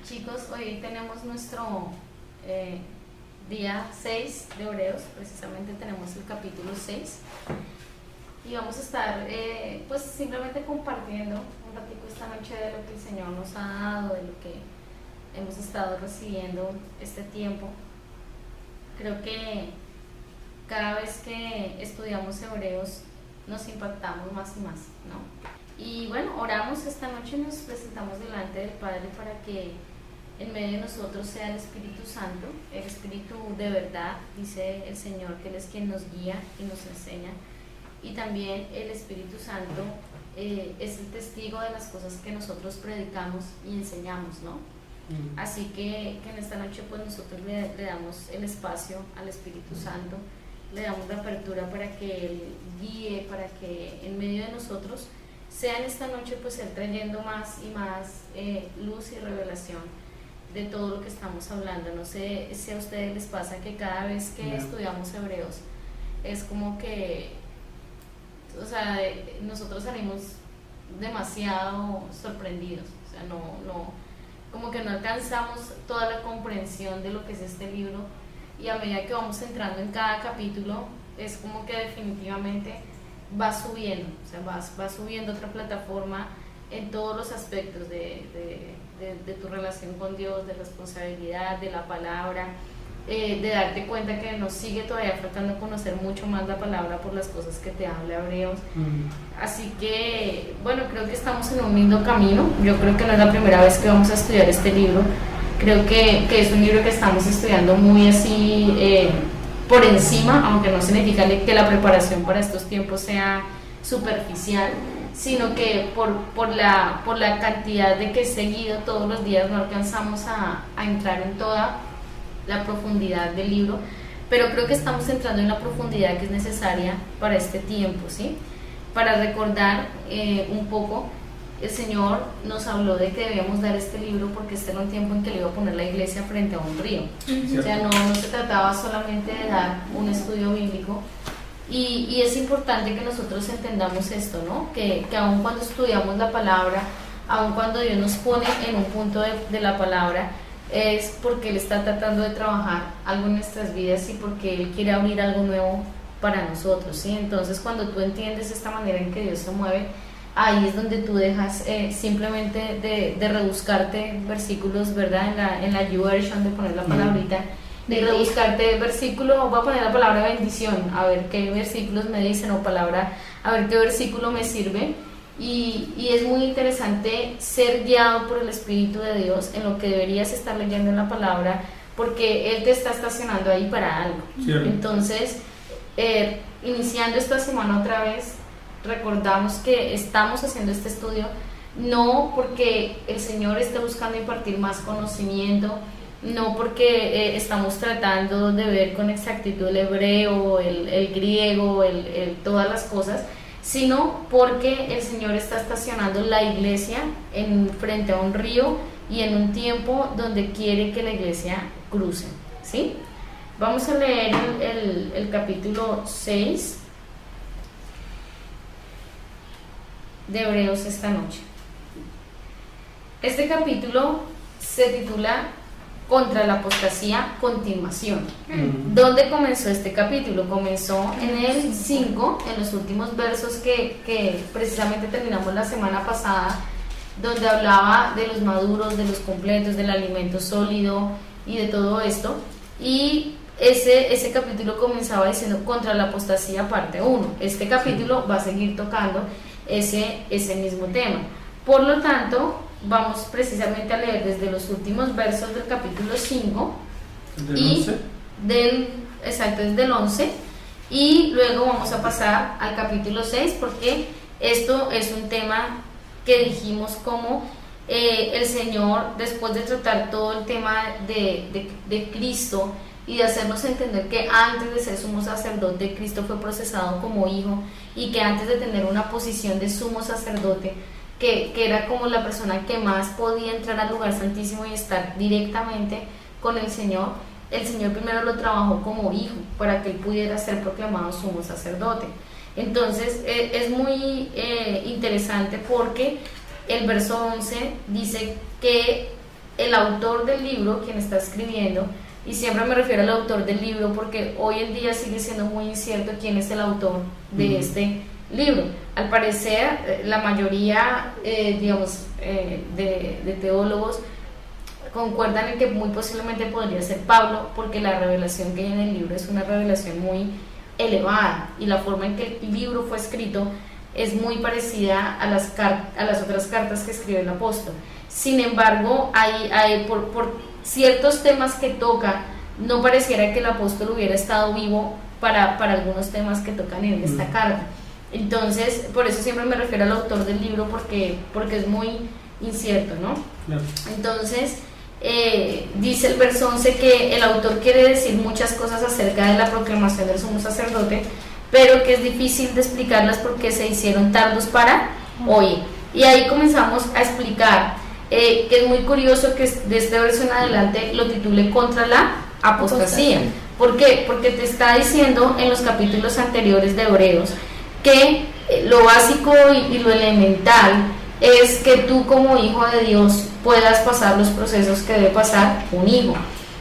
Chicos, hoy tenemos nuestro día 6 de Hebreos, precisamente tenemos el capítulo 6 y vamos a estar pues simplemente compartiendo un ratito esta noche de lo que el Señor nos ha dado, de lo que hemos estado recibiendo este tiempo. Creo que cada vez que estudiamos Hebreos nos impactamos más y más, ¿no? Y bueno, oramos esta noche y nos presentamos delante del Padre para que en medio de nosotros sea el Espíritu Santo, el Espíritu de verdad, dice el Señor, que Él es quien nos guía y nos enseña, y también el Espíritu Santo es el testigo de las cosas que nosotros predicamos y enseñamos, ¿no? Así que en esta noche pues nosotros le damos el espacio al Espíritu Santo, le damos la apertura para que Él guíe, para que en medio de nosotros sea en esta noche pues Él trayendo más y más luz y revelación de todo lo que estamos hablando. No sé si a ustedes les pasa que cada vez que estudiamos Hebreos es como que, o sea, nosotros salimos demasiado sorprendidos, o sea, no, como que no alcanzamos toda la comprensión de lo que es este libro, y a medida que vamos entrando en cada capítulo es como que definitivamente va subiendo, o sea, va subiendo otra plataforma en todos los aspectos de tu relación con Dios, de responsabilidad, de la palabra, de darte cuenta que nos sigue todavía faltando conocer mucho más la palabra por las cosas que te habla Hebreos. Así que, bueno, creo que estamos en un lindo camino. Yo creo que no es la primera vez que vamos a estudiar este libro. Creo que es un libro que estamos estudiando muy así por encima, aunque no significa que la preparación para estos tiempos sea superficial, sino que por la cantidad de que seguido todos los días no alcanzamos a entrar en toda la profundidad del libro, pero creo que estamos entrando en la profundidad que es necesaria para este tiempo, ¿sí? Para recordar un poco, el Señor nos habló de que debíamos dar este libro porque este era un tiempo en que le iba a poner la iglesia frente a un río. O sea, no se trataba solamente de dar un estudio bíblico. Y es importante que nosotros entendamos esto, ¿no? Que aun cuando estudiamos la palabra, aun cuando Dios nos pone en un punto de la palabra, es porque Él está tratando de trabajar algo en nuestras vidas y porque Él quiere abrir algo nuevo para nosotros, ¿sí? Entonces, cuando tú entiendes esta manera en que Dios se mueve, ahí es donde tú dejas simplemente de rebuscarte versículos, ¿verdad? En la YouVersion, de poner la palabrita, de rebuscarte versículo, voy a poner la palabra bendición, a ver qué versículos me dicen, o palabra, a ver qué versículo me sirve. Y es muy interesante ser guiado por el Espíritu de Dios en lo que deberías estar leyendo en la palabra, porque Él te está estacionando ahí para algo. ¿Cierto? Entonces, iniciando esta semana otra vez, recordamos que estamos haciendo este estudio no porque el Señor esté buscando impartir más conocimiento, no porque estamos tratando de ver con exactitud el hebreo, el griego, todas las cosas, sino porque el Señor está estacionando la iglesia frente a un río y en un tiempo donde quiere que la iglesia cruce, ¿sí? Vamos a leer el capítulo 6 de Hebreos esta noche. Este capítulo se titula Contra la apostasía, continuación. ¿Dónde comenzó este capítulo? Comenzó en el 5, en los últimos versos que precisamente terminamos la semana pasada, donde hablaba de los maduros, de los completos, del alimento sólido y de todo esto. Y ese capítulo comenzaba diciendo Contra la apostasía, parte 1. Este capítulo va a seguir tocando ese mismo tema. Por lo tanto, vamos precisamente a leer desde los últimos versos del capítulo 5 desde el 11, y luego vamos a pasar al capítulo 6, porque esto es un tema que dijimos como el Señor, después de tratar todo el tema de Cristo y de hacernos entender que antes de ser sumo sacerdote, Cristo fue procesado como hijo, y que antes de tener una posición de sumo sacerdote, que era como la persona que más podía entrar al lugar santísimo y estar directamente con el Señor primero lo trabajó como hijo para que él pudiera ser proclamado sumo sacerdote. Entonces es muy interesante porque el verso 11 dice que el autor del libro, quien está escribiendo, y siempre me refiero al autor del libro porque hoy en día sigue siendo muy incierto quién es el autor de este libro. Al parecer, la mayoría, de teólogos concuerdan en que muy posiblemente podría ser Pablo, porque la revelación que hay en el libro es una revelación muy elevada y la forma en que el libro fue escrito es muy parecida a las otras cartas que escribió el apóstol. Sin embargo, por ciertos temas que toca, no pareciera que el apóstol hubiera estado vivo para algunos temas que tocan en esta carta. Entonces, por eso siempre me refiero al autor del libro, porque es muy incierto, ¿no? Claro. Entonces, dice el verso 11 que el autor quiere decir muchas cosas acerca de la proclamación del sumo sacerdote, pero que es difícil de explicarlas porque se hicieron tardos para hoy. Y ahí comenzamos a explicar que es muy curioso que de este verso en adelante lo titule contra la apostasía. ¿Por qué? Porque te está diciendo en los capítulos anteriores de Hebreos que lo básico y lo elemental es que tú como hijo de Dios puedas pasar los procesos que debe pasar un hijo,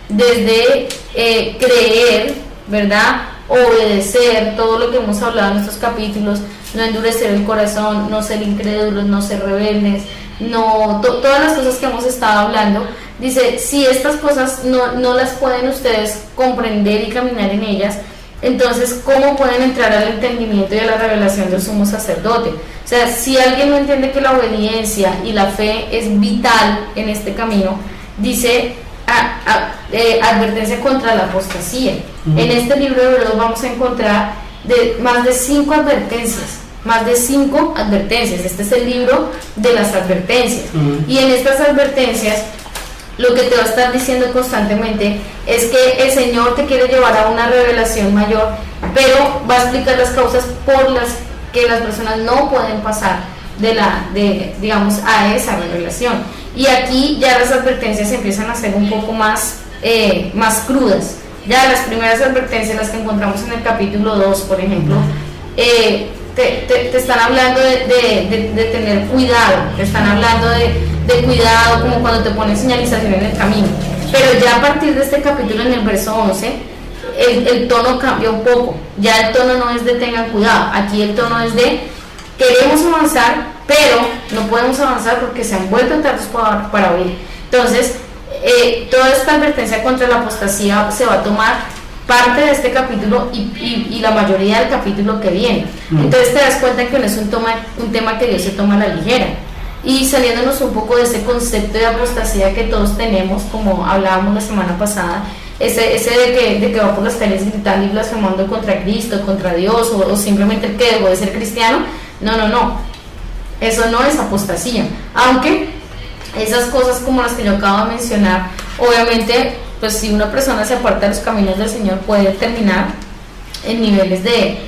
desde creer, ¿verdad?, obedecer todo lo que hemos hablado en estos capítulos, no endurecer el corazón, no ser incrédulos, no ser rebeldes, todas las cosas que hemos estado hablando. Dice, si estas cosas no las pueden ustedes comprender y caminar en ellas, entonces ¿cómo pueden entrar al entendimiento y a la revelación del sumo sacerdote? O sea, si alguien no entiende que la obediencia y la fe es vital en este camino, dice advertencia contra la apostasía. En este libro de Hebreos vamos a encontrar más de 5 advertencias. Este es el libro de las advertencias. Y en estas advertencias lo que te va a estar diciendo constantemente es que el Señor te quiere llevar a una revelación mayor, pero va a explicar las causas por las que las personas no pueden pasar a esa revelación. Y aquí ya las advertencias empiezan a ser un poco más crudas. Ya las primeras advertencias, las que encontramos en el capítulo 2, por ejemplo, te están hablando de tener cuidado, te están hablando de cuidado, como cuando te ponen señalización en el camino. Pero ya a partir de este capítulo, en el verso 11, el tono cambia un poco. Ya el tono no es de tengan cuidado, aquí el tono es de queremos avanzar, pero no podemos avanzar porque se han vuelto tardos para oír. Entonces, toda esta advertencia contra la apostasía se va a tomar parte de este capítulo y la mayoría del capítulo que viene. Entonces te das cuenta que no es un tema que Dios se toma a la ligera. Y saliéndonos un poco de ese concepto de apostasía que todos tenemos, como hablábamos la semana pasada, ese de que va por las calles gritando y blasfemando contra Cristo, contra Dios, o simplemente el que dejó de ser cristiano. No, eso no es apostasía, aunque esas cosas como las que yo acabo de mencionar, obviamente, pues si una persona se aparta de los caminos del Señor puede terminar en niveles de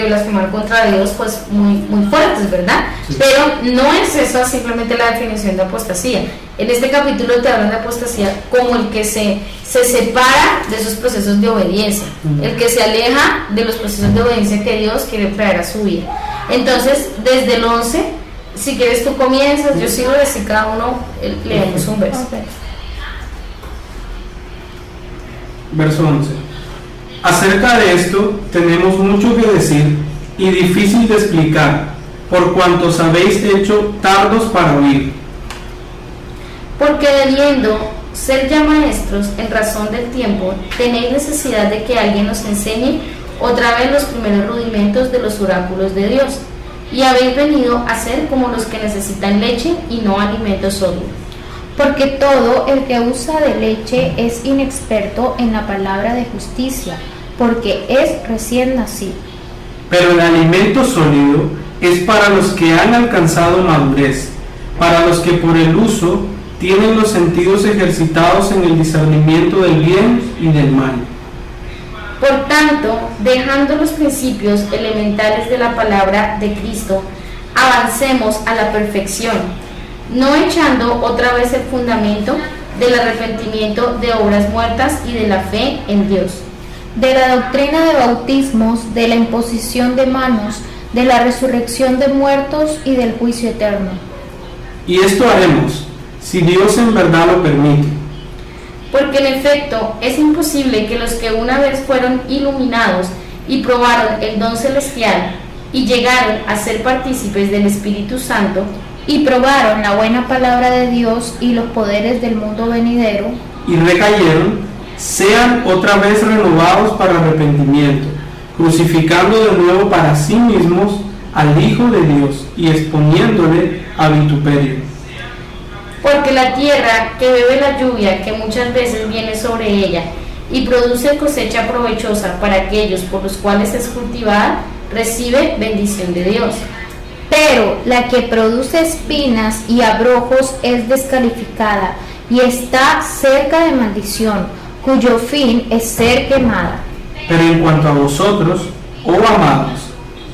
blasfemar contra Dios, pues muy fuertes, ¿verdad? Sí. Pero no es eso simplemente la definición de apostasía. En este capítulo te hablan de apostasía como el que se separa de esos procesos de obediencia, el que se aleja de los procesos de obediencia que Dios quiere traer a su vida. Entonces, desde el 11, si quieres tú comienzas, yo sigo de si cada uno leemos un verso. Okay. Verso 11. Acerca de esto tenemos mucho que decir y difícil de explicar, por cuanto os habéis hecho tardos para oír. Porque debiendo ser ya maestros en razón del tiempo, tenéis necesidad de que alguien os enseñe otra vez los primeros rudimentos de los oráculos de Dios, y habéis venido a ser como los que necesitan leche y no alimento sólido. Porque todo el que usa de leche es inexperto en la palabra de justicia, porque es recién nacido. Pero el alimento sólido es para los que han alcanzado madurez, para los que por el uso tienen los sentidos ejercitados en el discernimiento del bien y del mal. Por tanto, dejando los principios elementales de la palabra de Cristo, avancemos a la perfección, no echando otra vez el fundamento del arrepentimiento de obras muertas y de la fe en Dios, de la doctrina de bautismos, de la imposición de manos, de la resurrección de muertos y del juicio eterno. Y esto haremos, si Dios en verdad lo permite. Porque en efecto es imposible que los que una vez fueron iluminados y probaron el don celestial y llegaron a ser partícipes del Espíritu Santo y probaron la buena palabra de Dios y los poderes del mundo venidero, y recayeron, sean otra vez renovados para arrepentimiento, crucificando de nuevo para sí mismos al Hijo de Dios y exponiéndole a vituperio. Porque la tierra que bebe la lluvia que muchas veces viene sobre ella y produce cosecha provechosa para aquellos por los cuales es cultivada, recibe bendición de Dios. pero la que produce espinas y abrojos es descalificada y está cerca de maldición, cuyo fin es ser quemada. Pero en cuanto a vosotros, oh amados,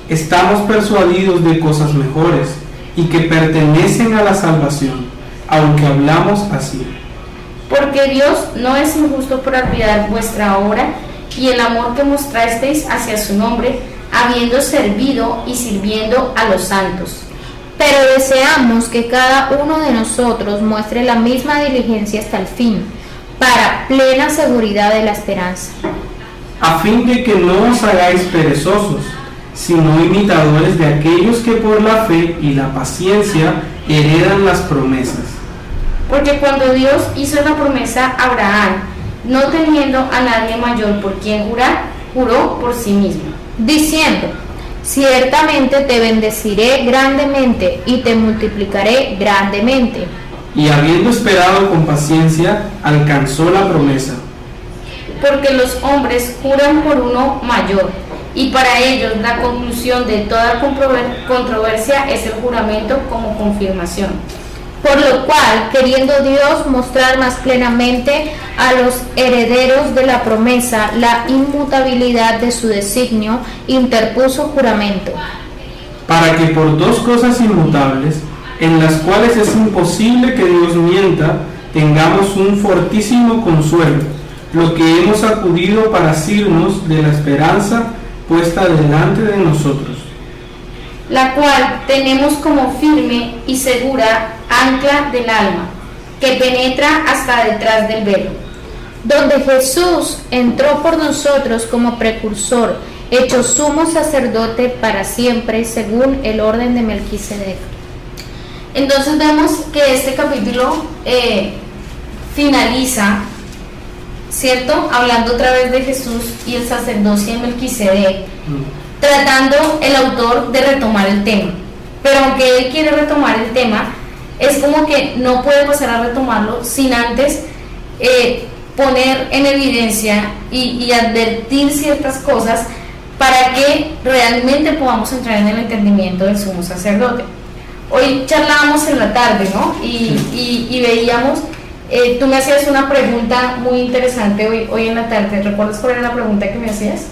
estamos persuadidos de cosas mejores y que pertenecen a la salvación, aunque hablamos así. Porque Dios no es injusto por olvidar vuestra obra y el amor que mostrasteis hacia su nombre, habiendo servido y sirviendo a los santos. Pero deseamos que cada uno de nosotros muestre la misma diligencia hasta el fin, para plena seguridad de la esperanza. A fin de que no os hagáis perezosos, sino imitadores de aquellos que por la fe y la paciencia heredan las promesas. Porque cuando Dios hizo la promesa a Abraham, no teniendo a nadie mayor por quien jurar, juró por sí mismo, diciendo: ciertamente te bendeciré grandemente y te multiplicaré grandemente. Y habiendo esperado con paciencia, alcanzó la promesa. porque los hombres juran por uno mayor, y para ellos la conclusión de toda controversia es el juramento como confirmación. Por lo cual, queriendo Dios mostrar más plenamente a los herederos de la promesa la inmutabilidad de su designio, interpuso juramento. Para que por dos cosas inmutables, en las cuales es imposible que Dios mienta, tengamos un fortísimo consuelo, lo que hemos acudido para asirnos de la esperanza puesta delante de nosotros, La cual tenemos como firme y segura ancla del alma, que penetra hasta detrás del velo, donde Jesús entró por nosotros como precursor, hecho sumo sacerdote para siempre, según el orden de Melquisedec. Entonces vemos que este capítulo finaliza, ¿cierto? Hablando otra vez de Jesús y el sacerdocio de Melquisedec, tratando el autor de retomar el tema. Pero aunque él quiere retomar el tema, es como que no puede pasar a retomarlo sin antes poner en evidencia y advertir ciertas cosas para que realmente podamos entrar en el entendimiento del sumo sacerdote. Hoy charlábamos en la tarde, ¿no? Y veíamos, tú me hacías una pregunta muy interesante hoy en la tarde. ¿Recuerdas cuál era la pregunta que me hacías?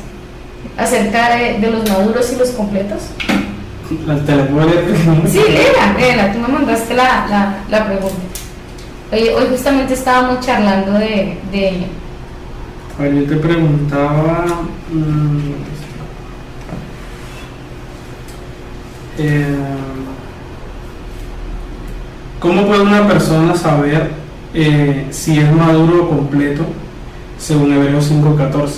Acerca de los maduros y los completos. ¿Te la puedo leer? Sí, léela, tú me mandaste la pregunta. Hoy justamente estábamos charlando de... A ver, yo te preguntaba... ¿cómo puede una persona saber si es maduro o completo según Hebreos 5:14?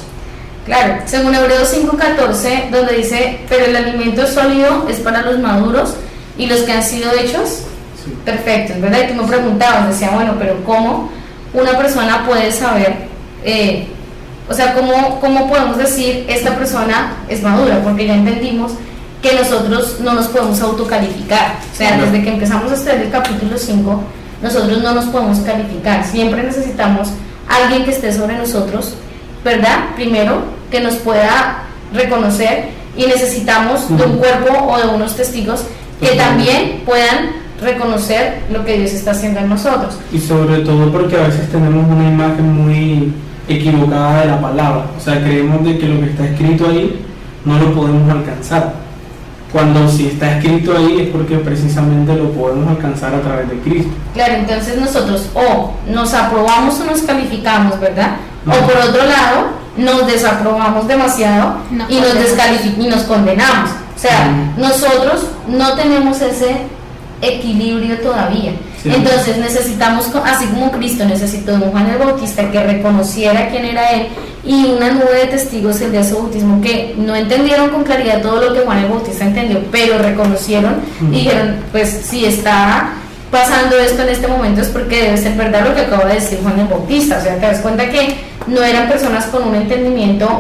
Claro, según Hebreos 5:14, donde dice: pero el alimento sólido es para los maduros y los que han sido hechos perfectos, ¿verdad? Y tú me preguntabas, decía, bueno, pero ¿cómo una persona puede saber, o sea, cómo podemos decir esta persona es madura? Porque ya entendimos que nosotros no nos podemos autocalificar, o sea, desde que empezamos a estudiar el capítulo 5, nosotros no nos podemos calificar, siempre necesitamos alguien que esté sobre nosotros, ¿verdad? Primero, que nos pueda reconocer, y necesitamos de un cuerpo o de unos testigos que también puedan reconocer lo que Dios está haciendo en nosotros. Y sobre todo porque a veces tenemos una imagen muy equivocada de la palabra, o sea, creemos de que lo que está escrito ahí no lo podemos alcanzar, cuando si está escrito ahí es porque precisamente lo podemos alcanzar a través de Cristo. Claro, entonces nosotros o nos aprobamos o nos calificamos, ¿verdad? O por otro lado, nos desaprobamos demasiado y nos condenamos. O sea, nosotros no tenemos ese equilibrio todavía. Sí. Sí. Entonces necesitamos, así como Cristo necesitó de un Juan el Bautista que reconociera quién era él, y una nube de testigos el día de su bautismo que no entendieron con claridad todo lo que Juan el Bautista entendió, pero reconocieron y dijeron, pues si está pasando esto en este momento es porque debe ser verdad lo que acaba de decir Juan el Bautista. O sea, te das cuenta que no eran personas con un entendimiento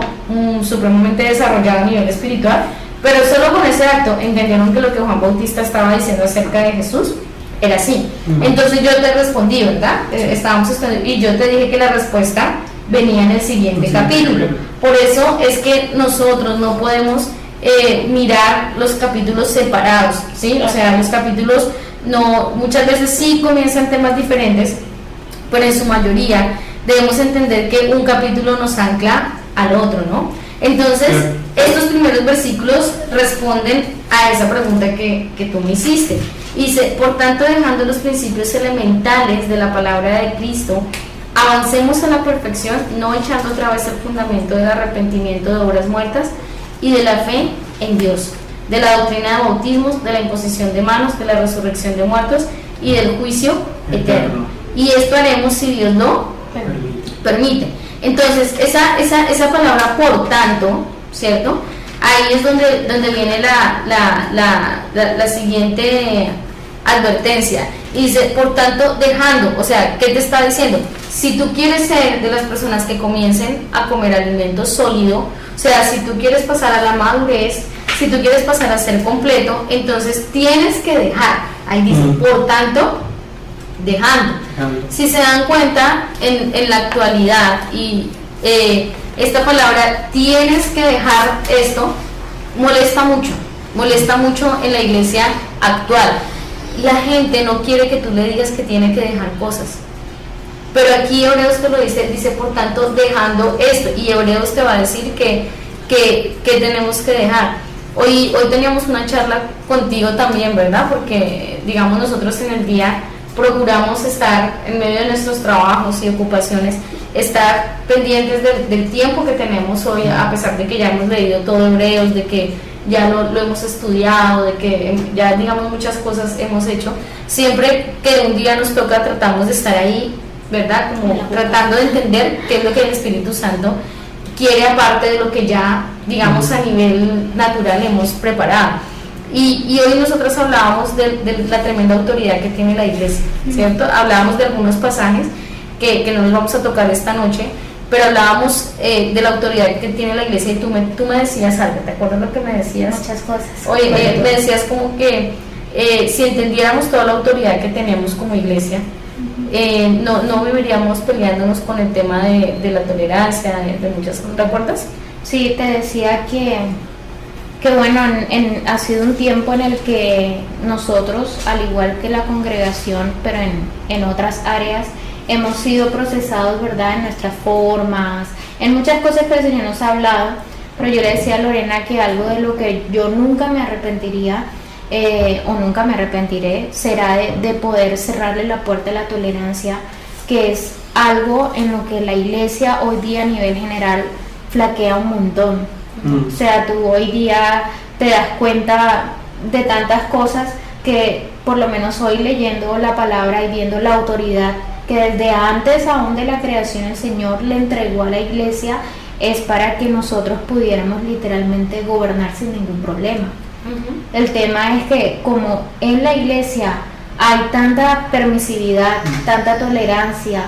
supremamente desarrollado a nivel espiritual, pero solo con ese acto entendieron que lo que Juan Bautista estaba diciendo acerca de Jesús era así. Entonces yo te respondí, ¿verdad? Estábamos estudiando y yo te dije que la respuesta venía en el siguiente capítulo. Por eso es que nosotros no podemos mirar los capítulos separados, ¿sí? O sea, los capítulos no, muchas veces sí comienzan temas diferentes, pero en su mayoría debemos entender que un capítulo nos ancla al otro, ¿no? Entonces, estos primeros versículos responden a esa pregunta que tú me hiciste. Dice, por tanto, dejando los principios elementales de la palabra de Cristo, avancemos a la perfección, no echando otra vez el fundamento del arrepentimiento de obras muertas y de la fe en Dios, de la doctrina de bautismos, de la imposición de manos, de la resurrección de muertos y del juicio eterno. Y esto haremos si Dios lo permite. Entonces, esa palabra por tanto, ¿cierto? Ahí es donde viene la siguiente advertencia. Y dice, por tanto, dejando, o sea, ¿qué te está diciendo? Si tú quieres ser de las personas que comiencen a comer alimento sólido, o sea, si tú quieres pasar a la madurez, si tú quieres pasar a ser completo, entonces tienes que dejar. Ahí dice, por tanto, dejando. Si se dan cuenta, en la actualidad, y esta palabra, tienes que dejar esto, molesta mucho en la iglesia actual. La gente no quiere que tú le digas que tiene que dejar cosas. Pero aquí Hebreos te lo dice por tanto, dejando esto, y Hebreos te va a decir que tenemos que dejar. Hoy teníamos una charla contigo también, ¿verdad? Porque, digamos, nosotros en el día procuramos estar en medio de nuestros trabajos y ocupaciones, estar pendientes del tiempo que tenemos hoy, a pesar de que ya hemos leído todo Hebreos, de que ya lo hemos estudiado, de que ya, digamos, muchas cosas hemos hecho. Siempre que un día nos toca, tratamos de estar ahí, ¿verdad? Como tratando de entender qué es lo que el Espíritu Santo quiere, aparte de lo que ya, digamos, a nivel natural hemos preparado. Y hoy nosotros hablábamos de la tremenda autoridad que tiene la iglesia, ¿cierto? Hablábamos de algunos pasajes que no nos vamos a tocar esta noche, pero hablábamos de la autoridad que tiene la iglesia, y tú me decías algo. ¿Te acuerdas lo que me decías? Muchas cosas. Oye, me decías como que si entendiéramos toda la autoridad que tenemos como iglesia, no viviríamos peleándonos con el tema de la tolerancia, de muchas cosas. ¿Te acuerdas? Sí, te decía que bueno, ha sido un tiempo en el que nosotros, al igual que la congregación, pero en otras áreas, hemos sido procesados, ¿verdad?, en nuestras formas, en muchas cosas que el Señor nos ha hablado. Pero yo le decía a Lorena que algo de lo que yo nunca me arrepentiría, o nunca me arrepentiré, será de poder cerrarle la puerta a la tolerancia, que es algo en lo que la iglesia hoy día a nivel general flaquea un montón. O sea, tú hoy día te das cuenta de tantas cosas que, por lo menos hoy leyendo la palabra y viendo la autoridad que desde antes aún de la creación el Señor le entregó a la iglesia, es para que nosotros pudiéramos literalmente gobernar sin ningún problema. El tema es que como en la iglesia hay tanta permisividad, tanta tolerancia,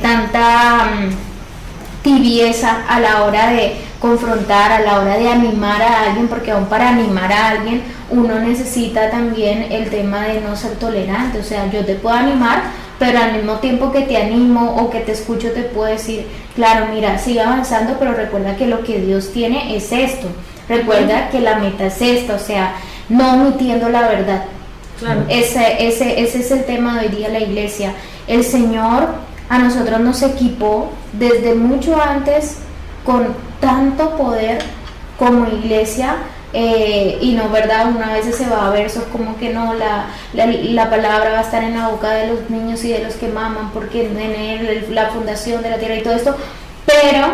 tanta tibieza a la hora de confrontar, a la hora de animar a alguien, porque aún para animar a alguien uno necesita también el tema de no ser tolerante. O sea, yo te puedo animar, pero al mismo tiempo que te animo o que te escucho te puedo decir, claro, mira, sigue avanzando, pero recuerda que lo que Dios tiene es esto, recuerda que la meta es esta. O sea, no omitiendo la verdad. Claro. Ese es el tema de hoy día la iglesia. El Señor a nosotros nos equipó desde mucho antes con tanto poder como iglesia, y no, ¿verdad? Una vez se va a versos como que no, la palabra va a estar en la boca de los niños y de los que maman, porque en él la fundación de la tierra y todo esto, pero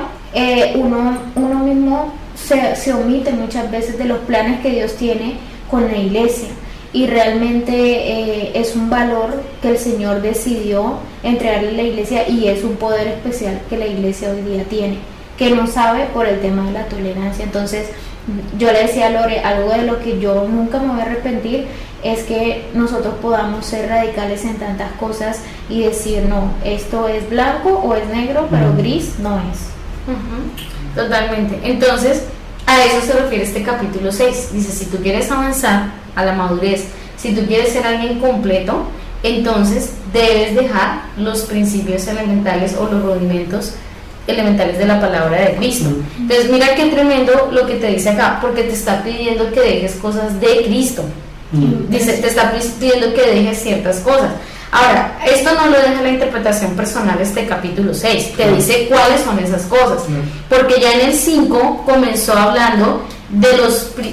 uno mismo se omite muchas veces de los planes que Dios tiene con la iglesia. y realmente es un valor que el Señor decidió entregarle a la iglesia y es un poder especial que la iglesia hoy día tiene, que no sabe por el tema de la tolerancia. Entonces yo le decía a Lore, algo de lo que yo nunca me voy a arrepentir es que nosotros podamos ser radicales en tantas cosas y decir, no, esto es blanco o es negro, pero gris no es. Totalmente. Entonces, a eso se refiere este capítulo 6. Dice, si tú quieres avanzar a la madurez, si tú quieres ser alguien completo, entonces debes dejar los principios elementales o los rudimentos elementales de la palabra de Cristo. Entonces mira qué tremendo lo que te dice acá, porque te está pidiendo que dejes cosas de Cristo. Dice, te está pidiendo que dejes ciertas cosas. Ahora, esto no lo deja la interpretación personal, este capítulo 6, te dice cuáles son esas cosas, porque ya en el 5 comenzó hablando de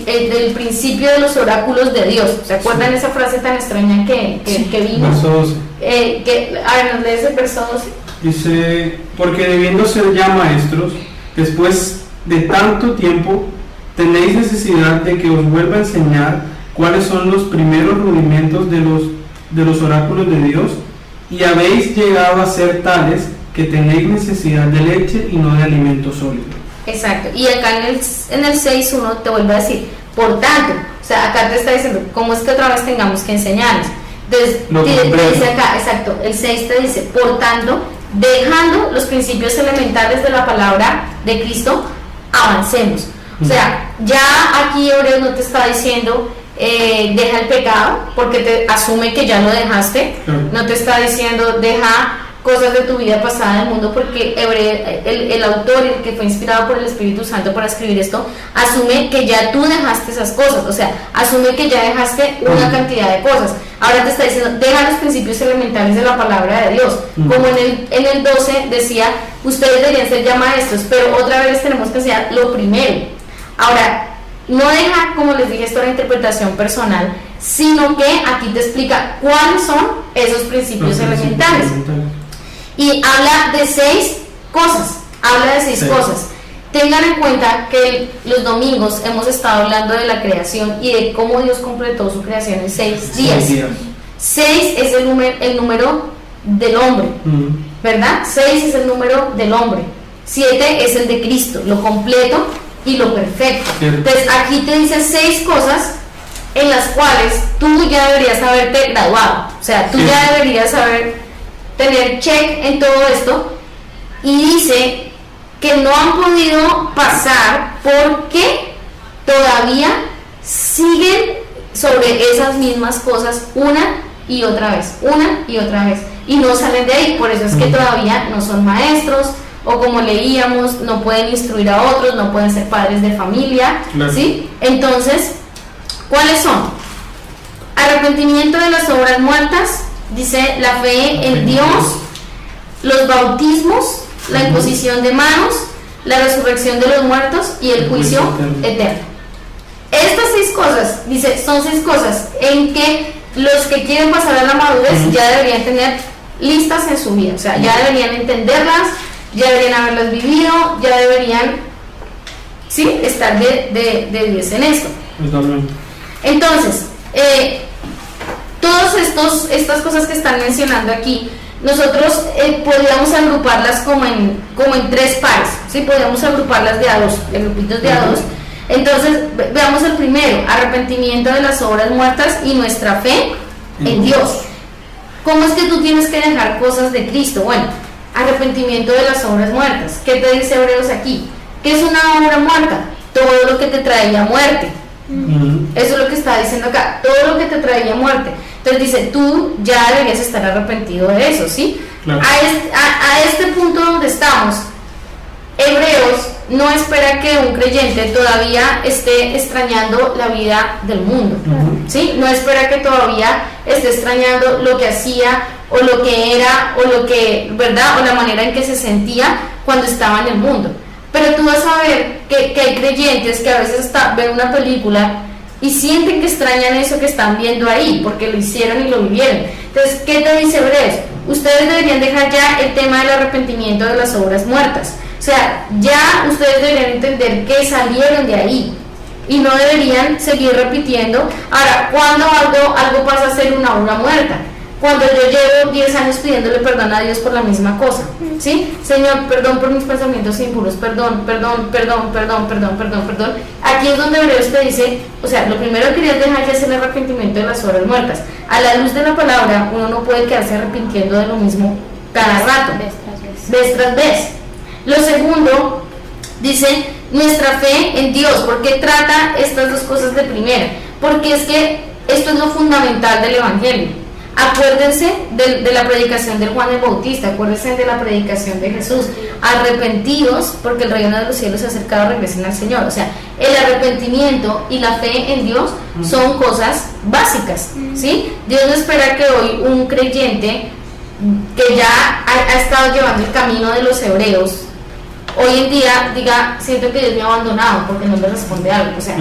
del principio de los oráculos de Dios. ¿Se acuerdan esa frase tan extraña que vino? Verso 12. A ver, ¿nos lees el verso 12? Dice, porque debiendo ser ya maestros, después de tanto tiempo, tenéis necesidad de que os vuelva a enseñar cuáles son los primeros rudimentos de los oráculos de Dios, y habéis llegado a ser tales que tenéis necesidad de leche y no de alimento sólido. Exacto, y acá en el 6.1 te vuelve a decir, por tanto, o sea, acá te está diciendo, ¿cómo es que otra vez tengamos que enseñarles? Entonces, te dice acá, exacto, el 6 te dice, por tanto, dejando los principios elementales de la palabra de Cristo, avancemos. O sea, ya aquí Hebreos no te está diciendo deja el pecado, porque te asume que ya lo dejaste. No te está diciendo deja cosas de tu vida pasada del mundo, porque el autor, el que fue inspirado por el Espíritu Santo para escribir esto, asume que ya tú dejaste esas cosas, o sea, asume que ya dejaste una cantidad de cosas. Ahora te está diciendo, deja los principios elementales de la palabra de Dios. Como en el 12 decía, ustedes deberían ser ya maestros, pero otra vez les tenemos que enseñar lo primero. Ahora, no deja, como les dije, esto es una interpretación personal, sino que aquí te explica cuáles son esos principios elementales. Y habla de 6 cosas, cosas. Tengan en cuenta que los domingos hemos estado hablando de la creación y de cómo Dios completó su creación en 6 días. 6 es el número del hombre, ¿verdad? 6 es el número del hombre. 7 es el de Cristo, lo completo y lo perfecto. Entonces aquí te dice 6 cosas en las cuales tú ya deberías haberte graduado, o sea, tú ya deberías tener check en todo esto, y dice que no han podido pasar porque todavía siguen sobre esas mismas cosas una y otra vez, y no salen de ahí. Por eso es que todavía no son maestros, o como leíamos, no pueden instruir a otros, no pueden ser padres de familia, ¿sí? Entonces, ¿cuáles son? Arrepentimiento de las obras muertas, dice la fe en Dios, los bautismos, la imposición de manos, la resurrección de los muertos y el juicio eterno. Estas 6 cosas, dice, son 6 cosas en que los que quieren pasar a la madurez ya deberían tener listas en su vida, o sea, ya deberían entenderlas, ya deberían haberlas vivido, ya deberían, sí, estar de 10 en esto. Entonces, todas estas cosas que están mencionando aquí, nosotros podríamos agruparlas como en 3 pares, ¿sí? Podríamos agruparlas de a 2, de grupitos de a 2. Entonces, veamos el primero, arrepentimiento de las obras muertas y nuestra fe en Dios. ¿Cómo es que tú tienes que dejar cosas de Cristo? Bueno, arrepentimiento de las obras muertas. ¿Qué te dice Hebreos aquí? ¿Qué es una obra muerta? Todo lo que te traía muerte. Eso es lo que está diciendo acá, todo lo que te traía muerte. Entonces dice, tú ya deberías estar arrepentido de eso, ¿sí? Claro. A este punto donde estamos, Hebreos no espera que un creyente todavía esté extrañando la vida del mundo, ¿sí? No espera que todavía esté extrañando lo que hacía, o lo que era, o lo que, ¿verdad? O la manera en que se sentía cuando estaba en el mundo. Pero tú vas a ver que hay creyentes que a veces ven una película y sienten que extrañan eso que están viendo ahí, porque lo hicieron y lo vivieron. Entonces, ¿qué te dice Hebreos? Ustedes deberían dejar ya el tema del arrepentimiento de las obras muertas. O sea, ya ustedes deberían entender que salieron de ahí. y no deberían seguir repitiendo. Ahora, ¿cuándo algo pasa a ser una obra muerta? Cuando yo llevo 10 años pidiéndole perdón a Dios por la misma cosa, ¿sí? Señor, perdón por mis pensamientos impuros, perdón. Aquí es donde Hebreos te dice, o sea, lo primero que querías dejar ya es el arrepentimiento de las obras muertas. A la luz de la palabra, uno no puede quedarse arrepintiendo de lo mismo cada rato, vez tras vez. Lo segundo, dice, nuestra fe en Dios. ¿Por qué trata estas dos cosas de primera? Porque es que esto es lo fundamental del Evangelio. Acuérdense de la predicación del Juan el Bautista, acuérdense de la predicación de Jesús. Arrepentidos, porque el reino de los cielos se ha acercado, regresen al Señor. O sea, el arrepentimiento y la fe en Dios son cosas básicas, ¿sí? Dios no espera que hoy un creyente que ya ha estado llevando el camino de los hebreos, hoy en día diga, siento que Dios me ha abandonado porque no me responde algo. O sea,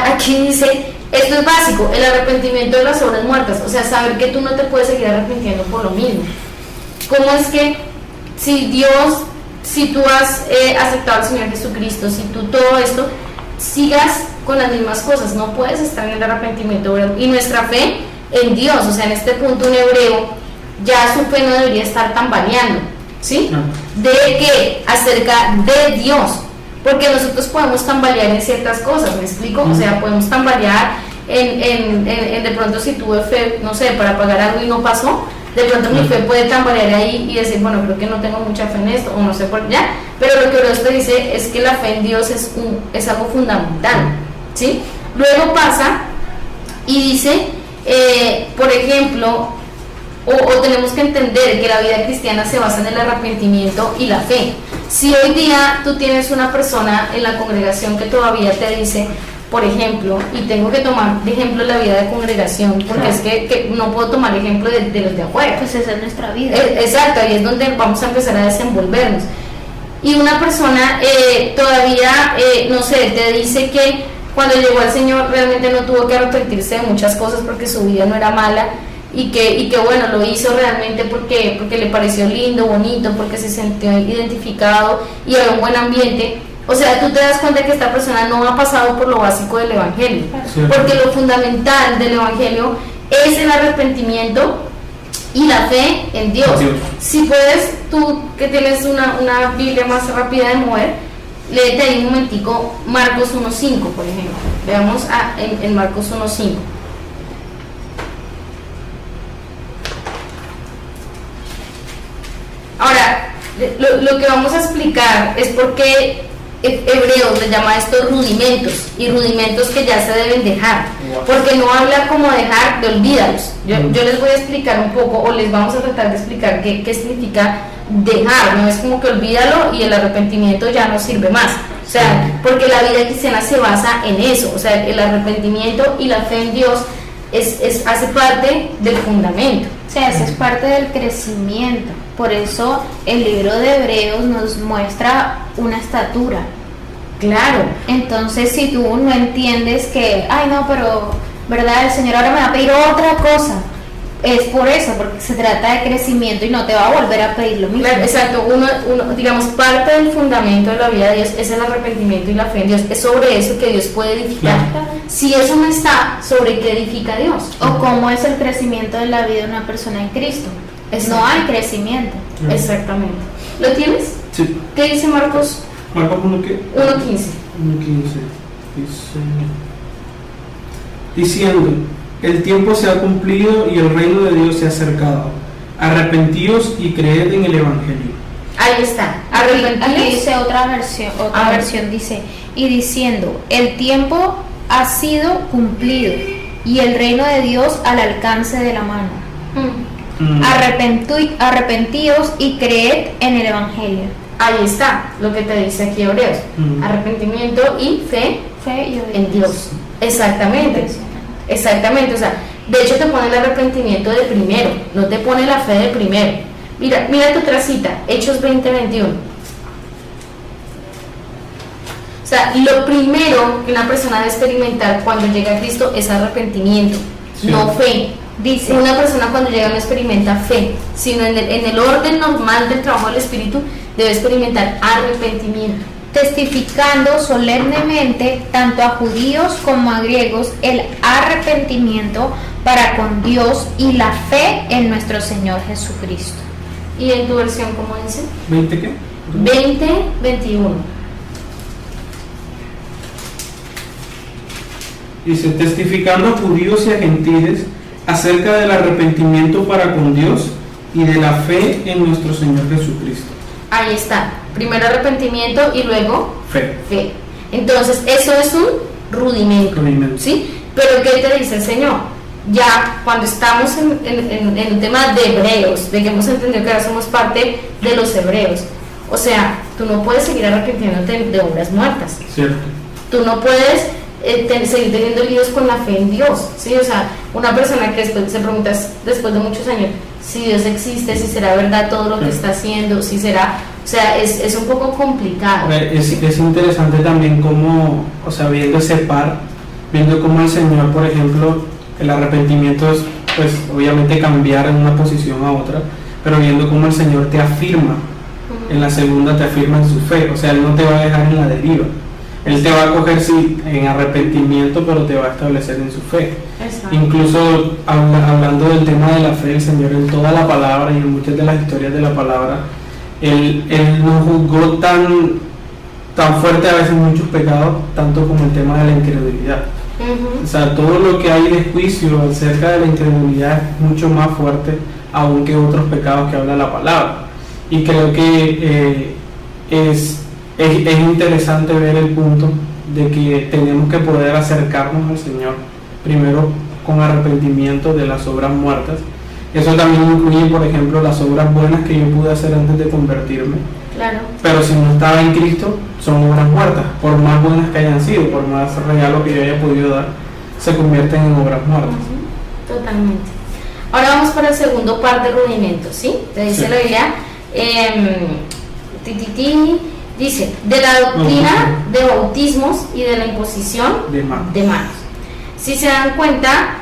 aquí dice, esto es básico, el arrepentimiento de las obras muertas. O sea, saber que tú no te puedes seguir arrepintiendo por lo mismo. ¿Cómo es que si tú has aceptado al Señor Jesucristo, si tú todo esto, sigas con las mismas cosas? No puedes estar en el arrepentimiento. Y nuestra fe en Dios, o sea, en este punto un hebreo, ya su fe no debería estar tambaleando, ¿sí? ¿De qué? Acerca de Dios. Porque nosotros podemos tambalear en ciertas cosas, ¿me explico? O sea, podemos tambalear en de pronto si tuve fe, no sé, para pagar algo y no pasó, de pronto mi fe puede tambalear ahí y decir, bueno, creo que no tengo mucha fe en esto, o no sé por ya, pero lo que Dios te dice es que la fe en Dios es algo fundamental, ¿sí? Luego pasa y dice, por ejemplo, o tenemos que entender que la vida cristiana se basa en el arrepentimiento y la fe. Si hoy día tú tienes una persona en la congregación que todavía te dice, por ejemplo, y tengo que tomar de ejemplo la vida de congregación, porque es que no puedo tomar ejemplo de los de afuera. Pues esa es nuestra vida. Exacto, ahí es donde vamos a empezar a desenvolvernos. Y una persona todavía, no sé, te dice que cuando llegó al Señor realmente no tuvo que arrepentirse de muchas cosas porque su vida no era mala, y que bueno, lo hizo realmente porque le pareció lindo, bonito, porque se sintió identificado y había un buen ambiente. O sea, tú te das cuenta que esta persona no ha pasado por lo básico del Evangelio, porque lo fundamental del Evangelio es el arrepentimiento y la fe en Dios. Si puedes, tú que tienes una Biblia más rápida de mover, léete ahí un momentico Marcos 1.5, por ejemplo. Veamos en Marcos 1.5. Ahora, lo que vamos a explicar es por qué Hebreos le llama a estos rudimentos, y rudimentos que ya se deben dejar, porque no habla como dejar de olvídalos. Yo les voy a explicar un poco, o les vamos a tratar de explicar qué significa dejar. No es como que olvídalo y el arrepentimiento ya no sirve más. O sea, porque la vida cristiana se basa en eso. O sea, el arrepentimiento y la fe en Dios hace parte del fundamento. O sea, eso es parte del crecimiento. Por eso el libro de Hebreos nos muestra una estatura. Claro. Entonces, si tú no entiendes que, ay no, pero, ¿verdad? El Señor ahora me va a pedir otra cosa. Es por eso, porque se trata de crecimiento y no te va a volver a pedir lo mismo. Claro, exacto. Uno, digamos, parte del fundamento de la vida de Dios es el arrepentimiento y la fe en Dios. Es sobre eso que Dios puede edificar. Si eso no está, ¿sobre qué edifica Dios? O cómo es el crecimiento de la vida de una persona en Cristo. No hay crecimiento. Exactamente. ¿Lo tienes? Sí. ¿Qué dice Marcos? ¿Marcos 1 qué? 1.15. 1.15. Diciendo, el tiempo se ha cumplido y el reino de Dios se ha acercado. Arrepentíos y creed en el Evangelio. Ahí está. Aquí dice otra versión dice, y diciendo, el tiempo ha sido cumplido y el reino de Dios al alcance de la mano. Arrepentíos y creed en el Evangelio. Ahí está lo que te dice aquí Hebreos. Arrepentimiento y fe y en Dios. Exactamente. Exactamente. O sea, de hecho te pone el arrepentimiento de primero, no te pone la fe de primero. Mira tu otra cita, Hechos 20:21. O sea, lo primero que una persona debe experimentar cuando llega a Cristo es arrepentimiento, no fe. Dice, una persona cuando llega no experimenta fe, sino en el orden normal del trabajo del Espíritu debe experimentar arrepentimiento. testificando solemnemente tanto a judíos como a griegos el arrepentimiento para con Dios y la fe en nuestro Señor Jesucristo. ¿Y en tu versión cómo dice? ¿20 qué? 20:21. Dice, testificando a judíos y a gentiles acerca del arrepentimiento para con Dios y de la fe en nuestro Señor Jesucristo. Ahí está. Primero arrepentimiento y luego Fe. fe. Entonces, eso es un rudimento. Rudimento. ¿Sí? Pero ¿qué te dice el Señor? Ya cuando estamos en el tema de hebreos, de que hemos entendido que ahora somos parte de los hebreos, o sea, tú no puedes seguir arrepintiéndote de obras muertas. Cierto. Tú no puedes seguir teniendo líos con la fe en Dios, ¿sí? O sea, una persona que después se pregunta después de muchos años si Dios existe, si será verdad todo lo que está haciendo, si será, o sea, es un poco complicado. Es interesante también cómo, o sea, viendo ese par, viendo cómo el Señor, por ejemplo, el arrepentimiento es, pues, obviamente cambiar en una posición a otra, pero viendo cómo el Señor te afirma, en la segunda te afirma en su fe, o sea, Él no te va a dejar en la deriva. Él te va a coger sí, en arrepentimiento, pero te va a establecer en su fe. Exacto. Incluso hablando del tema de la fe, el Señor en toda la palabra y en muchas de las historias de la palabra, Él no juzgó tan fuerte a veces muchos pecados, tanto como el tema de la incredulidad. O sea, todo lo que hay de juicio acerca de la incredulidad es mucho más fuerte aún que otros pecados que habla la palabra. Y creo que es interesante ver el punto de que tenemos que poder acercarnos al Señor primero con arrepentimiento de las obras muertas. Eso también incluye, por ejemplo, las obras buenas que yo pude hacer antes de convertirme. Claro. Pero si no estaba en Cristo, son obras muertas. Por más buenas que hayan sido, por más regalo que yo haya podido dar, se convierten en obras muertas. Totalmente. Ahora vamos para el segundo par de rudimentos, ¿sí? Te dice la Biblia, dice, de la doctrina de bautismos y de la imposición De manos. Si se dan cuenta,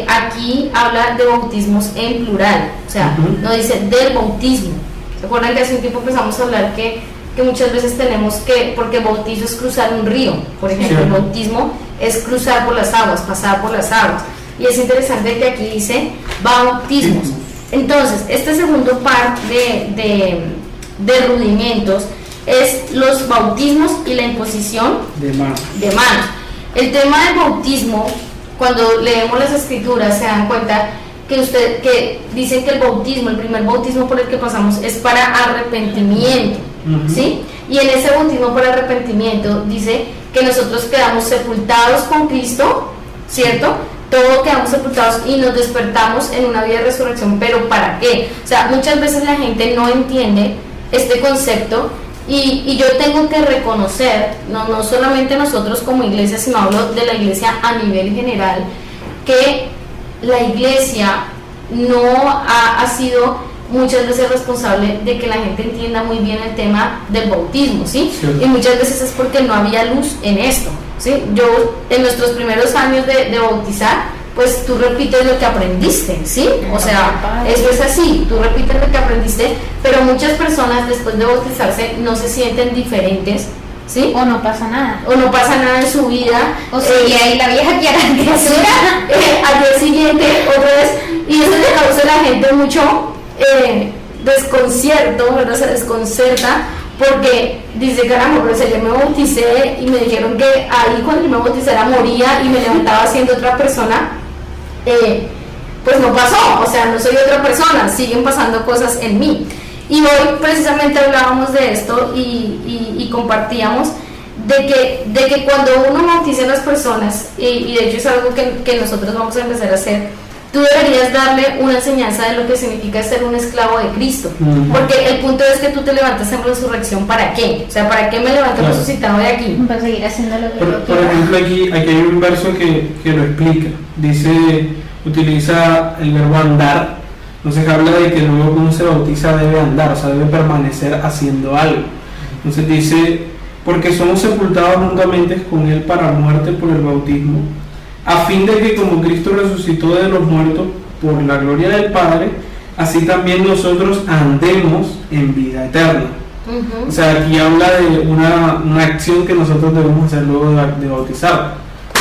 aquí habla de bautismos en plural, o sea, no dice del bautismo. ¿Se acuerdan que hace un tiempo empezamos a hablar que muchas veces tenemos que, porque bautizo es cruzar un río, por ejemplo, el bautismo es cruzar por las aguas, pasar por las aguas, y es interesante que aquí dice bautismos. Entonces, este segundo par de rudimentos es los bautismos y la imposición De manos. El tema del bautismo, cuando leemos las escrituras se dan cuenta que dicen que el bautismo, el primer bautismo por el que pasamos es para arrepentimiento, ¿sí? Y en ese bautismo para arrepentimiento dice que nosotros quedamos sepultados con Cristo, ¿cierto? Todos quedamos sepultados y nos despertamos en una vida de resurrección, pero ¿para qué? O sea, muchas veces la gente no entiende este concepto. Y yo tengo que reconocer, no solamente nosotros como iglesia, sino hablo de la iglesia a nivel general, que la iglesia no ha sido muchas veces responsable de que la gente entienda muy bien el tema del bautismo, ¿sí? Y muchas veces es porque no había luz en esto, ¿sí? Yo en nuestros primeros años de bautizar, pues tú repites lo que aprendiste, ¿sí? O sea, eso es así, tú repites lo que aprendiste, pero muchas personas después de bautizarse no se sienten diferentes, ¿sí? O no pasa nada. O no pasa nada en su vida. O sigue ahí la vieja criatura. Al día siguiente, otra vez, y eso le causa a la gente mucho desconcierto, ¿verdad? Se desconcerta, porque dice, caramba, pero si yo me bauticé y me dijeron que ahí cuando yo me bauticara moría y me levantaba siendo otra persona, pues no pasó, o sea, no soy otra persona, siguen pasando cosas en mí. Y hoy precisamente hablábamos de esto y compartíamos de que cuando uno bautiza a las personas, y de hecho es algo que nosotros vamos a empezar a hacer, tú deberías darle una enseñanza de lo que significa ser un esclavo de Cristo, porque el punto es que tú te levantas en resurrección. ¿Para qué? O sea, ¿para qué me levanto resucitado de aquí? Para seguir haciendo lo que por ejemplo, aquí hay un verso que lo explica. Dice, utiliza el verbo andar. Entonces habla de que luego que uno se bautiza debe andar, o sea, debe permanecer haciendo algo. Entonces dice, porque somos sepultados juntamente con Él para muerte por el bautismo, a fin de que como Cristo resucitó de los muertos por la gloria del Padre, así también nosotros andemos en vida eterna. Ujú. O sea, aquí habla de una acción que nosotros debemos hacer luego de bautizar.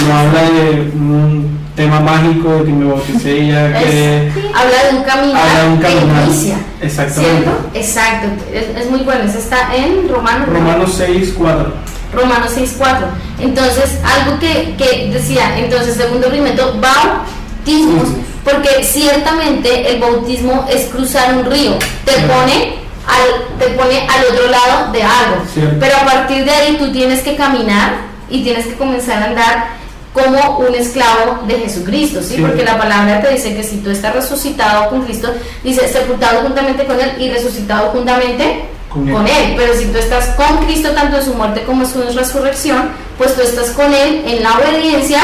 No habla de un tema mágico de que me bauticé y ya que... Habla de un caminar, Habla de un caminar. que inicia. Exactamente. ¿Cierto? Exacto. Es muy bueno. Eso está en Romanos. Romanos 6:4. Romanos 6:4. Entonces, algo que decía, entonces, segundo rudimento, bautismos, porque ciertamente el bautismo es cruzar un río, te pone al otro lado de algo, Cierto. pero a partir de ahí tú tienes que caminar y tienes que comenzar a andar como un esclavo de Jesucristo, ¿sí? Sí. Porque la palabra te dice que si tú estás resucitado con Cristo, dice sepultado juntamente con Él y resucitado juntamente con él. Pero si tú estás con Cristo tanto en su muerte como en su resurrección, pues tú estás con Él en la obediencia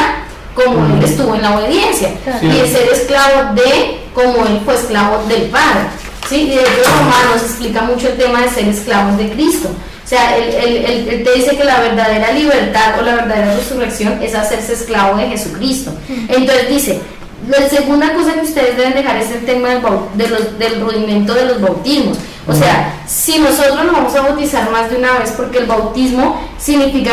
como Él estuvo en la obediencia. Sí. Y el ser esclavo de como Él fue esclavo del Padre, ¿sí? Y de hecho Romanos explica mucho el tema de ser esclavos de Cristo. O sea, él te dice que la verdadera libertad o la verdadera resurrección es hacerse esclavo de Jesucristo. Entonces dice, la segunda cosa que ustedes deben dejar es el tema del rudimento de los bautismos. O sea, si nosotros nos vamos a bautizar más de una vez, porque el bautismo significa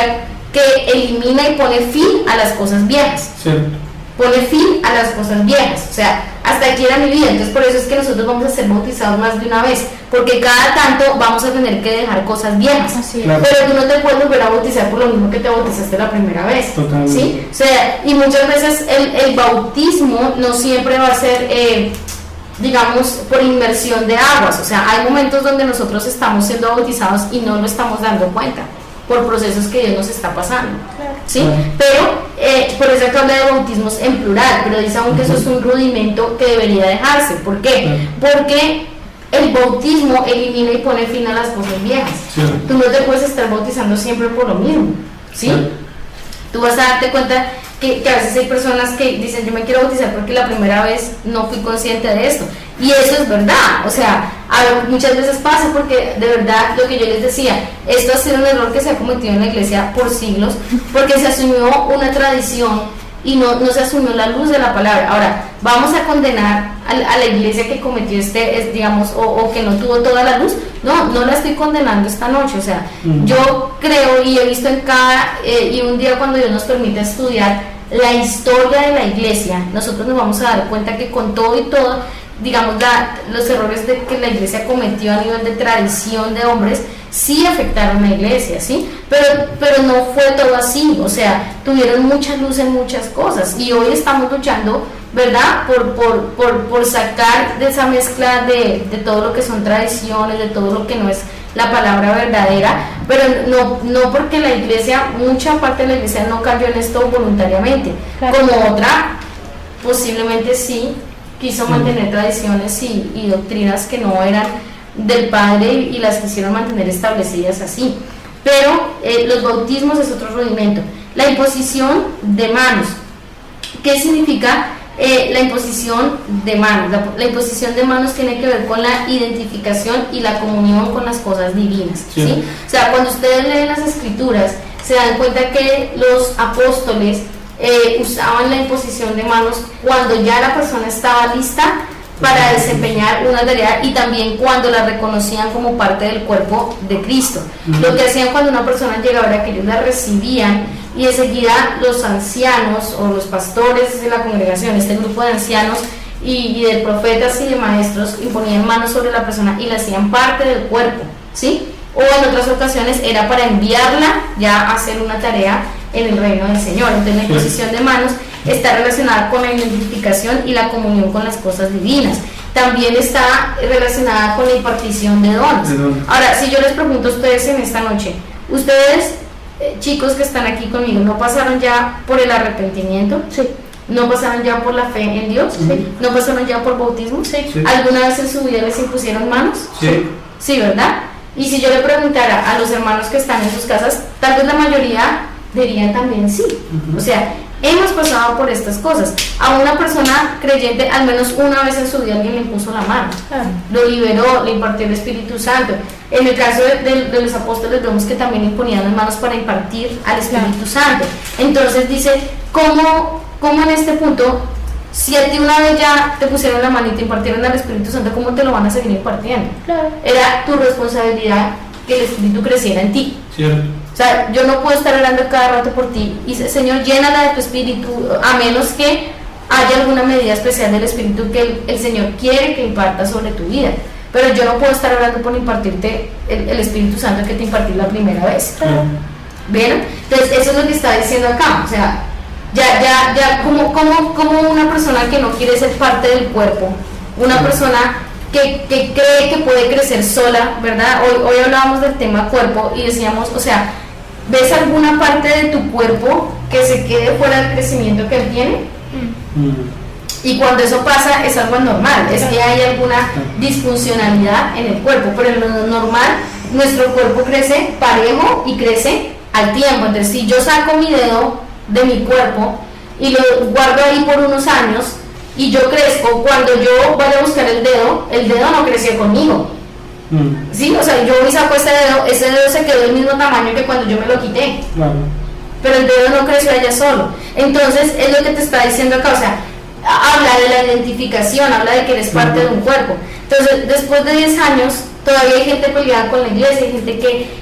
que elimina y pone fin a las cosas viejas. Cierto. Pone fin a las cosas viejas. O sea, hasta aquí era mi vida. Entonces por eso es que nosotros vamos a ser bautizados más de una vez, porque cada tanto vamos a tener que dejar cosas viejas. Así es. Claro. Pero tú no te puedes volver a bautizar por lo mismo que te bautizaste la primera vez. Totalmente. ¿Sí? O sea, y muchas veces el bautismo no siempre va a ser, digamos, por inmersión de aguas. O sea, hay momentos donde nosotros estamos siendo bautizados y no lo estamos dando cuenta por procesos que Dios nos está pasando. ¿Sí? Claro. Pero por eso acá habla de bautismos en plural, pero dice aún que eso es un rudimento que debería dejarse. ¿Por qué? Porque el bautismo elimina y pone fin a las cosas viejas. Cierto. Tú no te puedes estar bautizando siempre por lo mismo, ¿sí? Cierto. Tú vas a darte cuenta que a veces hay personas que dicen yo me quiero bautizar porque la primera vez no fui consciente de esto, y eso es verdad. O sea, muchas veces pasa porque de verdad lo que yo les decía, esto ha sido un error que se ha cometido en la iglesia por siglos, porque se asumió una tradición y no se asumió la luz de la palabra. Ahora, vamos a condenar a la iglesia que cometió digamos, o que no tuvo toda la luz. No la estoy condenando esta noche. O sea, yo creo y he visto en y un día cuando Dios nos permite estudiar la historia de la iglesia, nosotros nos vamos a dar cuenta que con todo y todo, digamos, los errores que la iglesia cometió a nivel de tradición de hombres, sí afectaron a la iglesia, ¿sí? Pero no fue todo así. O sea, tuvieron mucha luz en muchas cosas, y hoy estamos luchando, ¿verdad? Por sacar de esa mezcla de todo lo que son tradiciones, de todo lo que no es la palabra verdadera, pero no porque la iglesia, mucha parte de la iglesia no cayó en esto voluntariamente, Claro. como otra posiblemente sí quiso mantener tradiciones y doctrinas que no eran del Padre y las quisieron mantener establecidas así. Pero los bautismos es otro rudimento. La imposición de manos. ¿Qué significa la imposición de manos? La imposición de manos tiene que ver con la identificación y la comunión con las cosas divinas, ¿sí? Sí. O sea, cuando ustedes leen las escrituras, se dan cuenta que los apóstoles usaban la imposición de manos cuando ya la persona estaba lista para desempeñar una tarea, y también cuando la reconocían como parte del cuerpo de Cristo. Lo que hacían cuando una persona llegaba era que ellos la recibían, y enseguida los ancianos o los pastores de la congregación, este grupo de ancianos y de profetas y de maestros, imponían manos sobre la persona y la hacían parte del cuerpo, ¿sí? O en otras ocasiones era para enviarla ya a hacer una tarea en el reino del Señor. Entonces la imposición de manos está relacionada con la identificación y la comunión con las cosas divinas. También está relacionada con la impartición de dones. Ahora, si yo les pregunto a ustedes en esta noche, ustedes, chicos que están aquí conmigo, ¿no pasaron ya por el arrepentimiento? Sí. ¿No pasaron ya por la fe en Dios? Sí. ¿No pasaron ya por bautismo? Sí. Sí. ¿Alguna vez en su vida les impusieron manos? Sí. Sí, ¿verdad? Y si yo le preguntara a los hermanos que están en sus casas, tal vez la mayoría dirían también sí. O sea, hemos pasado por estas cosas. A una persona creyente, al menos una vez en su vida alguien le impuso la mano, Claro. lo liberó, le impartió el Espíritu Santo. En el caso de los apóstoles vemos que también imponían las manos para impartir al Espíritu Santo. Entonces dice, ¿cómo en este punto, si a ti una vez ya te pusieron la mano y te impartieron al Espíritu Santo, cómo te lo van a seguir impartiendo? Claro. Era tu responsabilidad que el Espíritu creciera en ti. Cierto. O sea, yo no puedo estar orando cada rato por ti y Señor, llénala de tu Espíritu, a menos que haya alguna medida especial del Espíritu que el Señor quiere que imparta sobre tu vida. Pero yo no puedo estar orando por impartirte el Espíritu Santo que te impartí la primera vez. ¿Vieron? Entonces, eso es lo que está diciendo acá. O sea, ya como una persona que no quiere ser parte del cuerpo, una persona que cree que puede crecer sola, ¿verdad? Hoy hablábamos del tema cuerpo y decíamos, o sea, ¿ves alguna parte de tu cuerpo que se quede fuera del crecimiento que él tiene? Y cuando eso pasa es algo normal, es que hay alguna disfuncionalidad en el cuerpo, pero en lo normal nuestro cuerpo crece parejo y crece al tiempo. Entonces, si yo saco mi dedo de mi cuerpo y lo guardo ahí por unos años y yo crezco, cuando yo vaya a buscar el dedo no creció conmigo. Sí, o sea, yo hoy saco ese dedo se quedó del mismo tamaño que cuando yo me lo quité. Claro. Pero el dedo no creció allá solo. Entonces, es lo que te está diciendo acá, o sea, habla de la identificación, habla de que eres parte de un cuerpo. Entonces, después de 10 años, todavía hay gente peleada con la iglesia, hay gente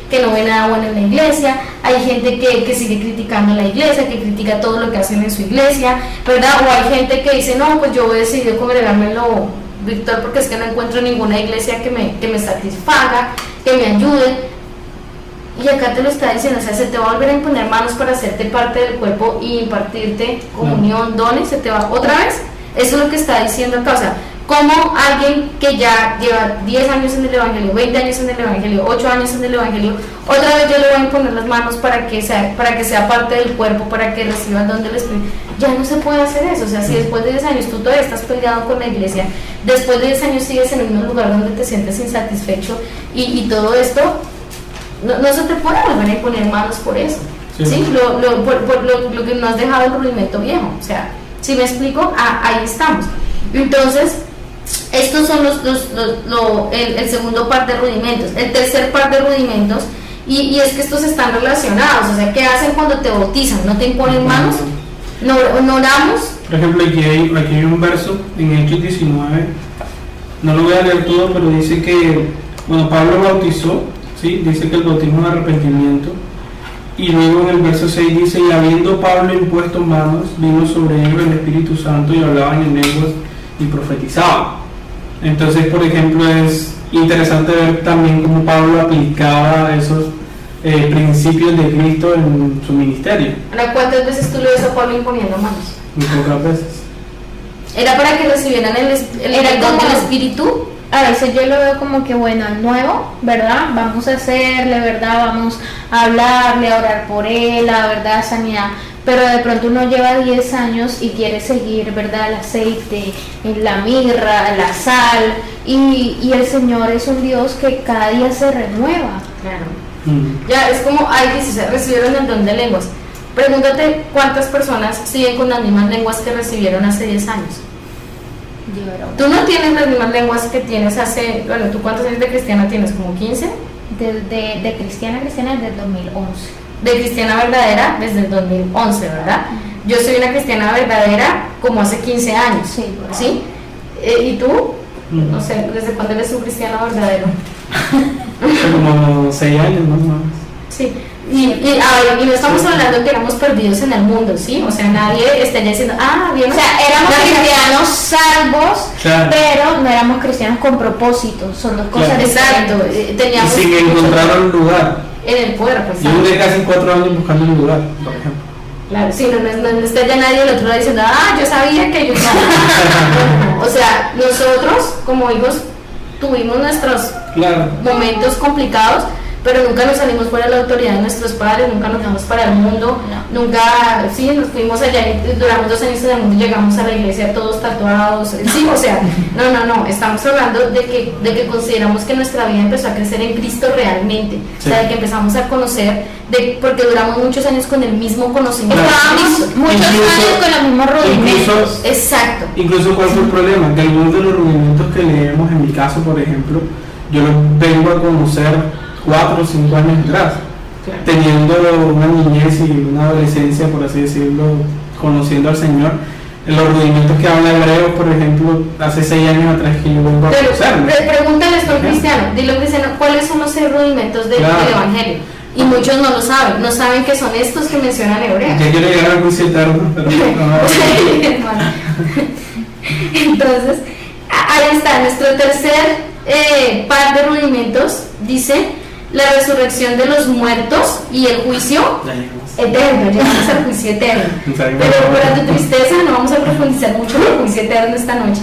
que no ve nada bueno en la iglesia, hay gente que sigue criticando a la iglesia, que critica todo lo que hacen en su iglesia, ¿verdad? O hay gente que dice, no, pues yo he decidido congregármelo, Víctor, porque es que no encuentro ninguna iglesia que me satisfaga, que me ayude. Y acá te lo está diciendo, o sea, se te va a volver a imponer manos para hacerte parte del cuerpo y impartirte comunión, dones, se te va otra vez. Eso es lo que está diciendo acá, o sea, como alguien que ya lleva 10 años en el Evangelio, 20 años en el Evangelio, 8 años en el Evangelio, otra vez yo le voy a imponer las manos para que sea parte del cuerpo, para que reciba el don del Espíritu. Ya no se puede hacer eso, o sea, si después de 10 años tú todavía estás peleado con la iglesia, después de 10 años sigues en el mismo lugar donde te sientes insatisfecho y todo esto, no se te puede volver a imponer manos por eso. ¿Sí? Por lo que no has dejado el rudimento viejo, o sea, si me explico, ahí estamos. Entonces, estos son el segundo par de rudimentos. El tercer par de rudimentos, y es que estos están relacionados, o sea, ¿qué hacen cuando te bautizan? ¿No te imponen manos? ¿No oramos? Por ejemplo, aquí hay un verso en Hechos 19, no lo voy a leer todo, pero dice que, bueno, Pablo bautizó, ¿sí? Dice que el bautismo es arrepentimiento, y luego en el verso 6 dice, y habiendo Pablo impuesto manos, vino sobre ellos el Espíritu Santo y hablaban en lenguas y profetizaban. Entonces, por ejemplo, es interesante ver también cómo Pablo aplicaba esos principios de Cristo en su ministerio. Ahora, ¿cuántas veces tú le ves a Pablo imponiendo manos? Muy pocas veces. ¿Era para que recibieran el don del Espíritu? A veces yo lo veo como que, bueno, al nuevo, ¿verdad? Vamos a hacerle, ¿verdad? Vamos a hablarle, a orar por él, la verdad, sanidad. Pero de pronto uno lleva 10 años y quiere seguir, ¿verdad? El aceite, la mirra, la sal. Y el Señor es un Dios que cada día se renueva. Claro. Ya es como, dice, recibieron el don de lenguas. Pregúntate cuántas personas siguen con las mismas lenguas que recibieron hace 10 años. Tú no tienes las mismas lenguas que tienes bueno, ¿tú cuántos años de cristiana tienes? ¿Como 15? De cristiana desde el 2011. De cristiana verdadera desde el 2011, ¿verdad? Yo soy una cristiana verdadera como hace 15 años. ¿Sí? ¿Y tú? No sé, ¿desde cuándo eres un cristiano verdadero? Como 6 años, más o menos. Sí. Y no estamos hablando que éramos perdidos en el mundo, ¿sí? O sea, nadie estaría diciendo, bien. O sea, éramos cristianos salvos, claro, pero no éramos cristianos con propósito. Son dos cosas diferentes. Exacto. Teníamos y sin encontrar un lugar. En el cuerpo. Yo duré casi 4 años buscando un lugar, por ejemplo. Claro, sí, no está ya nadie del otro lado diciendo, yo sabía que yo O sea, nosotros como hijos tuvimos nuestros momentos complicados, pero nunca nos salimos fuera de la autoridad de nuestros padres, nunca nos fuimos para el mundo, nunca, sí, nos fuimos allá y duramos 2 años en el mundo y llegamos a la iglesia todos tatuados, sí, o sea, no, estamos hablando de que consideramos que nuestra vida empezó a crecer en Cristo realmente, sí. O sea, de que empezamos a conocer, porque duramos muchos años con el mismo conocimiento. Estábamos muchos años con los mismos rudimentos. Exacto. Incluso, ¿cuál fue el problema? Que algunos de los rudimentos que leemos, en mi caso, por ejemplo, yo los vengo a conocer 4 o 5 años atrás, claro, teniendo una niñez y una adolescencia, por así decirlo, conociendo al Señor, los rudimentos que habla Hebreo, por ejemplo, hace 6 años atrás que yo vengo a Pero conocerlo. pregúntale esto al cristiano, dile al cristiano, ¿cuáles son los 6 rudimentos del Evangelio? Y muchos no lo saben, no saben que son estos que mencionan Hebreo. Ya quiero llegar al juicio eterno, pero no. Entonces, ahí está, nuestro tercer par de rudimentos dice la resurrección de los muertos y el juicio eterno. Llegamos al juicio eterno. Pero para tu tristeza no vamos a profundizar mucho en el juicio eterno esta noche.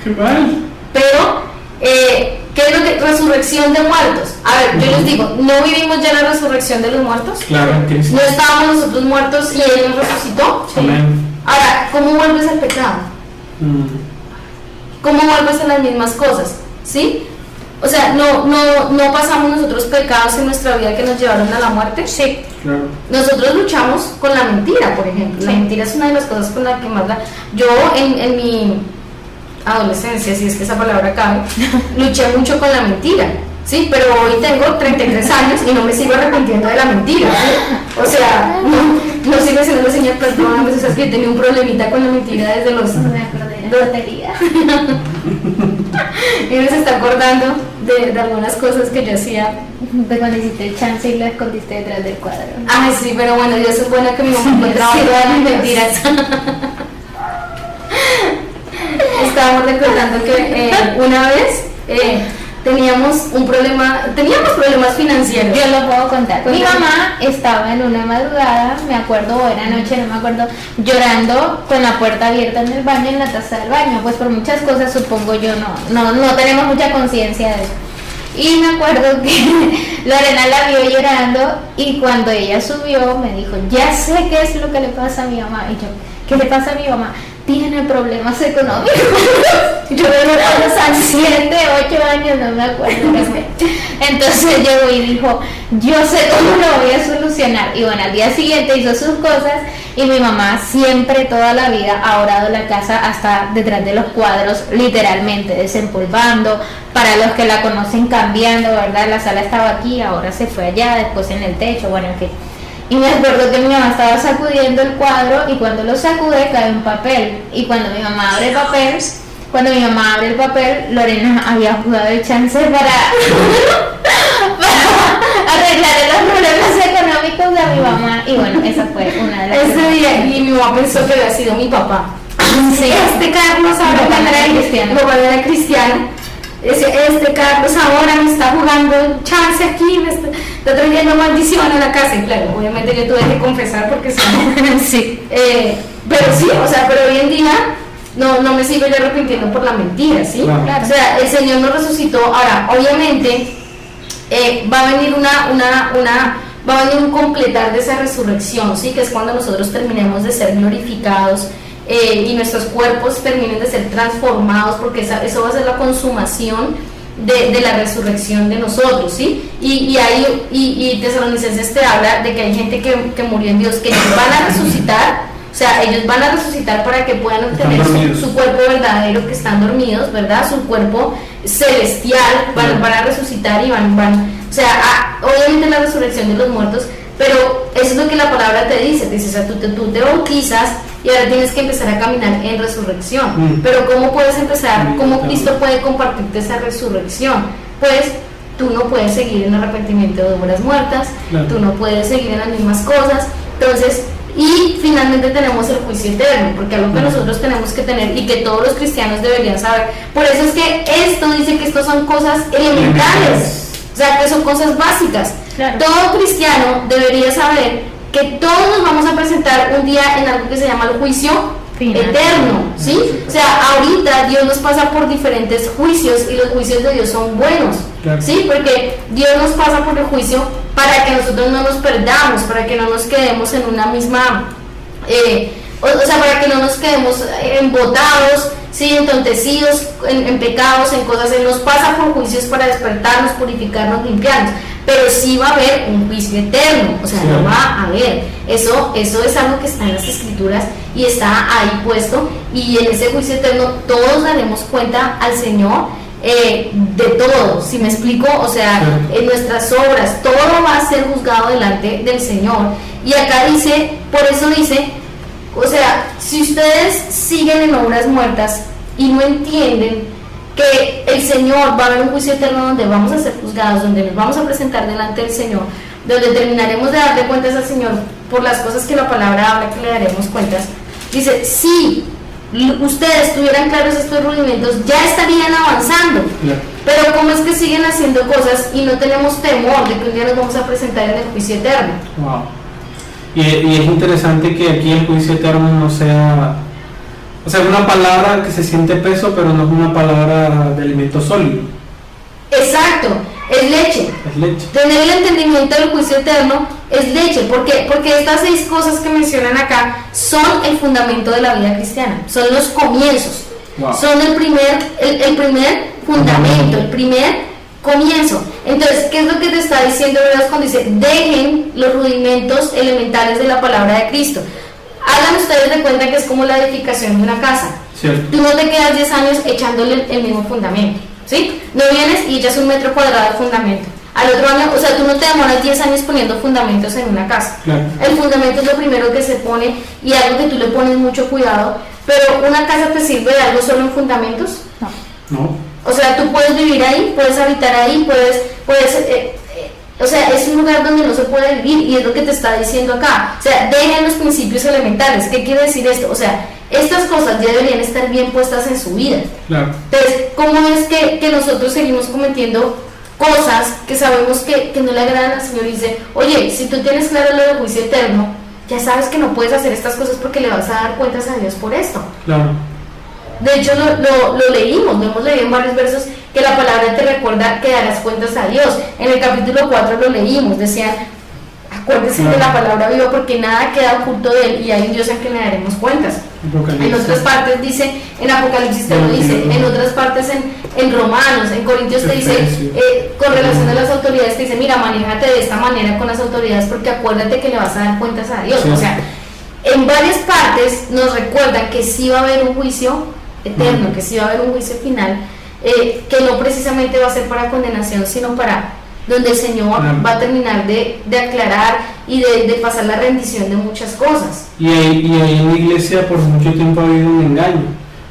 Qué mal. Pero, ¿qué es lo que? Resurrección de muertos. A ver, yo les digo, ¿no vivimos ya la resurrección de los muertos? Claro, Cristo. ¿No estábamos nosotros muertos y Él nos resucitó? Amén. Ahora, ¿cómo vuelves al pecado? ¿Cómo vuelves a las mismas cosas? ¿Sí? O sea, no pasamos nosotros pecados en nuestra vida que nos llevaron a la muerte. Sí. Claro. Nosotros luchamos con la mentira, por ejemplo. La mentira es una de las cosas con las que más yo en mi adolescencia, si es que esa palabra cabe, luché mucho con la mentira. Sí, pero hoy tengo 33 años y no me sigo arrepintiendo de la mentira, ¿sí? O sea, no sigo diciendo, Señor, perdóname, o sea, es que tenía un problemita con la mentira desde los... No me acordé de la lotería. Y uno se está acordando de algunas cosas que yo hacía. De cuando hiciste el chance y lo escondiste detrás del cuadro. Ay, sí, pero bueno, Dios es bueno que mi mamá encontraba todas las mentiras. Estábamos recordando que una vez teníamos problemas financieros. Yo lo puedo contar. Mi mamá estaba en una madrugada, me acuerdo, o era noche, no me acuerdo, llorando con la puerta abierta en el baño, en la taza del baño. Pues por muchas cosas, supongo yo, no tenemos mucha conciencia de eso. Y me acuerdo que Lorena la vio llorando y cuando ella subió me dijo, ya sé qué es lo que le pasa a mi mamá. Y yo, ¿qué le pasa a mi mamá? Tiene problemas económicos. Yo de los años 7, 8 años, no me acuerdo. Entonces llegó y dijo, yo sé cómo lo voy a solucionar. Y bueno, al día siguiente hizo sus cosas y mi mamá siempre, toda la vida, ha orado la casa hasta detrás de los cuadros, literalmente, desempolvando. Para los que la conocen, cambiando, ¿verdad? La sala estaba aquí, ahora se fue allá, después en el techo, bueno, en fin. Y me acuerdo que mi mamá estaba sacudiendo el cuadro y cuando lo sacude cae un papel. Y cuando mi mamá abre el papel, Lorena había jugado el chance para arreglar los problemas económicos de mi mamá. Y bueno, esa fue una de las Ese día, y mi mamá pensó que había sido mi papá. Sí. Carlos ahora cristiano. Mi papá era cristiano. Este Carlos ahora me está jugando chance aquí, me está trayendo maldición a la casa. Y claro, obviamente yo tuve que confesar porque si no, sí. Pero sí, o sea, pero hoy en día no me sigo yo arrepintiendo por la mentira, ¿sí? Claro. O sea, el Señor nos resucitó. Ahora, obviamente, va a venir va a venir un completar de esa resurrección, ¿sí? Que es cuando nosotros terminemos de ser glorificados. Y nuestros cuerpos terminen de ser transformados, porque eso va a ser la consumación de la resurrección de nosotros, ¿sí? Y Tesalonicenses te habla de que hay gente que murió en Dios, que ellos van a resucitar, o sea, ellos van a resucitar para que puedan obtener su cuerpo verdadero, que están dormidos, ¿verdad? Su cuerpo celestial, van a resucitar y o sea, obviamente la resurrección de los muertos, pero eso es lo que la palabra te dice, o sea, tú te bautizas y ahora tienes que empezar a caminar en resurrección. Pero ¿cómo puedes empezar? ¿Cómo Cristo puede compartirte esa resurrección? Pues tú no puedes seguir en arrepentimiento de obras muertas, tú no puedes seguir en las mismas cosas. Entonces, y finalmente tenemos el juicio eterno, porque algo que nosotros tenemos que tener y que todos los cristianos deberían saber. Por eso es que esto dice que esto son cosas elementales, o sea, que son cosas básicas. Claro. Todo cristiano debería saber que todos nos vamos a presentar un día en algo que se llama el juicio eterno, ¿sí? O sea, ahorita Dios nos pasa por diferentes juicios y los juicios de Dios son buenos, ¿sí? Porque Dios nos pasa por el juicio para que nosotros no nos perdamos, para que no nos quedemos en una misma, o sea, para que no nos quedemos embotados, ¿sí? Entontecidos en pecados, en cosas. Él nos pasa por juicios para despertarnos, purificarnos, limpiarnos. Pero sí va a haber un juicio eterno, o sea, no va a haber. Eso es algo que está en las Escrituras y está ahí puesto. Y en ese juicio eterno todos daremos cuenta al Señor de todo, si me explico, o sea, en nuestras obras, todo va a ser juzgado delante del Señor. Y acá dice, por eso dice, O sea, si ustedes siguen en obras muertas y no entienden que el Señor va a haber un juicio eterno donde vamos a ser juzgados, donde nos vamos a presentar delante del Señor, donde terminaremos de darle cuentas al Señor por las cosas que la palabra habla que le daremos cuentas, dice, si ustedes tuvieran claros estos rudimentos, ya estarían avanzando. Pero ¿cómo es que siguen haciendo cosas y no tenemos temor de que un día nos vamos a presentar en el juicio eterno? Wow. Y es interesante que aquí el juicio eterno no sea, o sea, una palabra que se siente peso, pero no es una palabra de alimento sólido. Exacto, es leche. Es leche. Tener el entendimiento del juicio eterno es leche. ¿Por qué? Porque estas 6 cosas que mencionan acá son el fundamento de la vida cristiana, son los comienzos. Wow. Son el primer fundamento, el primer comienzo. Entonces, ¿qué es lo que te está diciendo Hebreos cuando dice, dejen los rudimentos elementales de la palabra de Cristo? Hagan ustedes de cuenta que es como la edificación de una casa. Cierto. Tú no te quedas 10 años echándole el mismo fundamento, ¿sí? No vienes y echas 1 metro cuadrado de fundamento. Al otro año, o sea, tú no te demoras 10 años poniendo fundamentos en una casa. Claro. El fundamento es lo primero que se pone y algo que tú le pones mucho cuidado. Pero ¿una casa te sirve de algo solo en fundamentos? No. O sea, tú puedes vivir ahí, puedes habitar ahí, o sea, es un lugar donde no se puede vivir y es lo que te está diciendo acá. O sea, dejen los principios elementales. ¿Qué quiere decir esto? O sea, estas cosas ya deberían estar bien puestas en su vida. Claro. Entonces, ¿cómo es que nosotros seguimos cometiendo cosas que sabemos que no le agradan al Señor? Y dice, oye, si tú tienes claro lo del juicio eterno, ya sabes que no puedes hacer estas cosas porque le vas a dar cuentas a Dios por esto. Claro. De hecho, lo leímos, lo hemos leído en varios versos, que la palabra te recuerda que darás cuentas a Dios. En el capítulo 4 lo leímos, decían, acuérdense de la palabra viva porque nada queda oculto de él y hay un Dios a quien le daremos cuentas. En otras partes dice, en Apocalipsis te lo dice, en otras partes en Romanos, en Corintios te dice, con relación a las autoridades te dice, mira, manéjate de esta manera con las autoridades porque acuérdate que le vas a dar cuentas a Dios. Sí. O sea, en varias partes nos recuerda que sí va a haber un juicio eterno, que sí va a haber un juicio final, que no precisamente va a ser para condenación, sino para donde el Señor va a terminar de aclarar y de pasar la rendición de muchas cosas. Y ahí en la iglesia por mucho tiempo ha habido un engaño,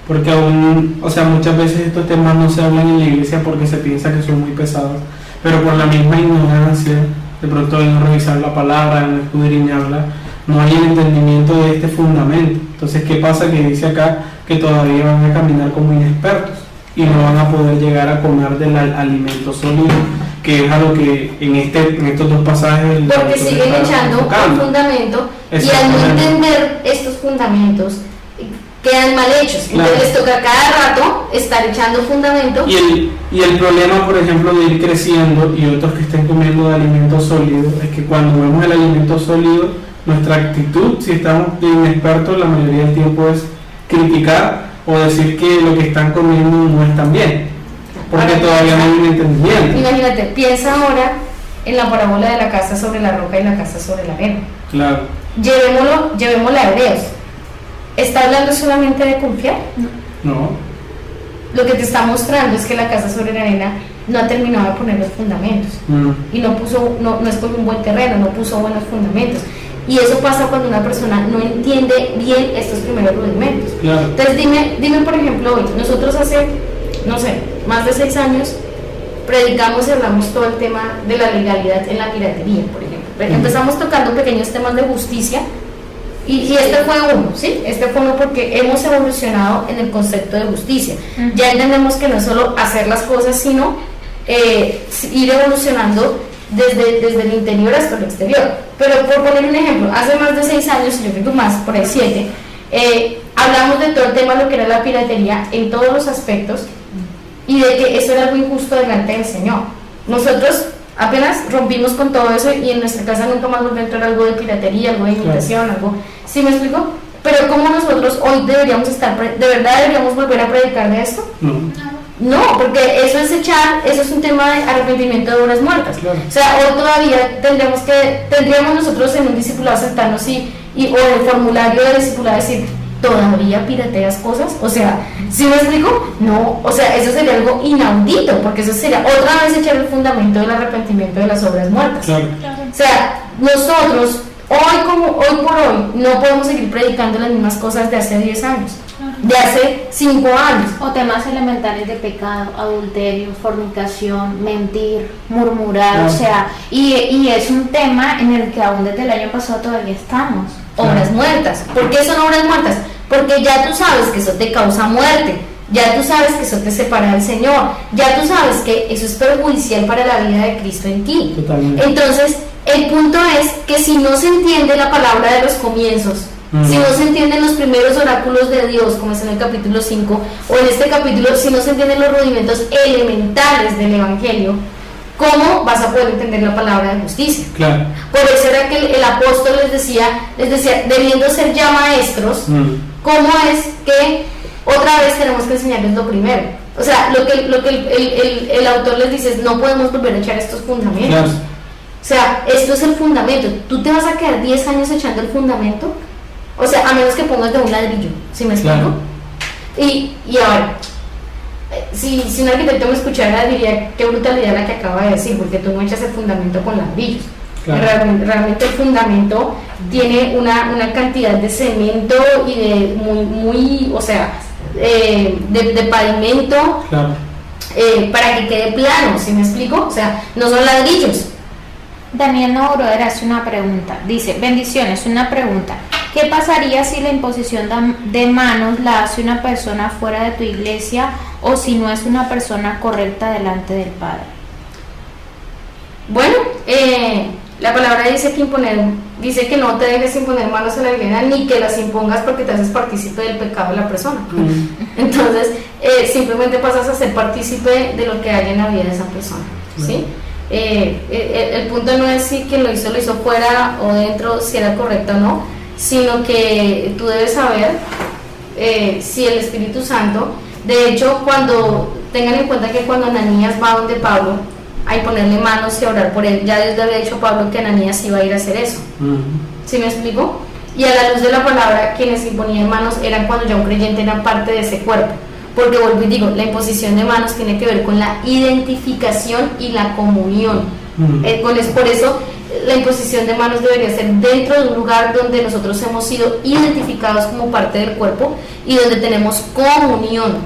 porque aún, o sea, muchas veces estos temas no se hablan en la iglesia porque se piensa que son muy pesados, pero por la misma ignorancia, de pronto de no revisar la palabra, de no escudriñarla, no hay el entendimiento de este fundamento. Entonces, ¿qué pasa? Que dice acá que todavía van a caminar como inexpertos y no van a poder llegar a comer del alimento sólido, que es a lo que en estos 2 pasajes porque siguen echando un fundamento y al no entender estos fundamentos quedan mal hechos. Entonces les toca cada rato estar echando fundamento. Y el problema, por ejemplo, de ir creciendo y otros que estén comiendo de alimento sólido es que cuando vemos el alimento sólido, nuestra actitud, si estamos inexpertos, la mayoría del tiempo es criticar o decir que lo que están comiendo no es tan bien, porque todavía no hay un entendimiento. Imagínate, piensa ahora en la parábola de la casa sobre la roca y la casa sobre la arena. Claro. Llevémosla a Hebreos. ¿Está hablando solamente de confiar? No. Lo que te está mostrando es que la casa sobre la arena no ha terminado de poner los fundamentos y no escogió un buen terreno, no puso buenos fundamentos. Y eso pasa cuando una persona no entiende bien estos primeros rudimentos. Claro. Entonces dime por ejemplo hoy, nosotros hace, no sé, más de 6 años predicamos y hablamos todo el tema de la legalidad en la piratería, por ejemplo. Empezamos tocando pequeños temas de justicia y este fue uno, ¿sí? Este fue uno porque hemos evolucionado en el concepto de justicia. Ya entendemos que no es solo hacer las cosas, sino ir evolucionando desde el interior hasta el exterior. Pero por poner un ejemplo, hace más de 6 años, yo creo que más, por ahí 7, hablamos de todo el tema de lo que era la piratería en todos los aspectos y de que eso era algo injusto delante del Señor. Nosotros apenas rompimos con todo eso y en nuestra casa nunca más volvió a entrar algo de piratería, algo de imitación, algo, ¿sí me explico? Pero ¿cómo nosotros hoy deberíamos estar, de verdad deberíamos volver a predicar de esto? No, porque eso es un tema de arrepentimiento de obras muertas. Claro. O sea, hoy todavía tendríamos nosotros en un discipulado sentarnos o en el formulario de discipulado decir, ¿todavía pirateas cosas? O sea, ¿sí me explico? No, o sea, eso sería algo inaudito, porque eso sería otra vez echar el fundamento del arrepentimiento de las obras muertas. Claro. O sea, nosotros hoy por hoy, no podemos seguir predicando las mismas cosas de hace 10 años, de hace 5 años. O temas elementales de pecado, adulterio, fornicación, mentir, murmurar, o sea, y es un tema en el que aún desde el año pasado todavía estamos. Obras muertas. ¿Por qué son obras muertas? Porque ya tú sabes que eso te causa muerte, ya tú sabes que eso te separa del Señor, ya tú sabes que eso es perjudicial para la vida de Cristo en ti. Totalmente. Entonces, el punto es que si no se entiende la palabra de los comienzos, si no se entienden los primeros oráculos de Dios, como es en el capítulo 5, o en este capítulo, si no se entienden los rudimentos elementales del Evangelio, ¿cómo vas a poder entender la palabra de justicia? Claro. Por eso era que el apóstol les decía, debiendo ser ya maestros, ¿cómo es que otra vez tenemos que enseñarles lo primero? O sea, lo que el autor les dice es, no podemos volver a echar estos fundamentos. Claro. O sea, esto es el fundamento. ¿Tú te vas a quedar 10 años echando el fundamento? O sea, a menos que pongas de un ladrillo, ¿sí me explico? Claro. Y ahora, si un arquitecto me escuchara, diría, qué brutalidad la que acaba de decir, porque tú no echas el fundamento con ladrillos. Claro. Realmente el fundamento tiene una cantidad de cemento y de muy, o sea, de pavimento, Claro. para que quede plano, ¿sí me explico? O sea, no son ladrillos. Daniel Nobrother hace una pregunta, dice, bendiciones, una pregunta, ¿qué pasaría si la imposición de manos la hace una persona fuera de tu iglesia o si no es una persona correcta delante del Padre? Bueno, la palabra dice que no te dejes imponer manos a la iglesia ni que las impongas porque te haces partícipe del pecado de la persona. Entonces, simplemente pasas a ser partícipe de lo que hay en la vida de esa persona, ¿sí? El punto no es si quien lo hizo fuera o dentro, si era correcto o no, sino que tú debes saber si el Espíritu Santo, de hecho, tengan en cuenta que cuando Ananías va donde Pablo a imponerle manos y a orar por él, ya Dios le había dicho a Pablo que Ananías iba a ir a hacer eso. ¿Sí me explico? Y a la luz de la palabra, quienes imponían manos eran cuando ya un creyente era parte de ese cuerpo. Porque vuelvo y digo, la imposición de manos tiene que ver con la identificación y la comunión. Es por eso la imposición de manos debería ser dentro de un lugar donde nosotros hemos sido identificados como parte del cuerpo y donde tenemos comunión,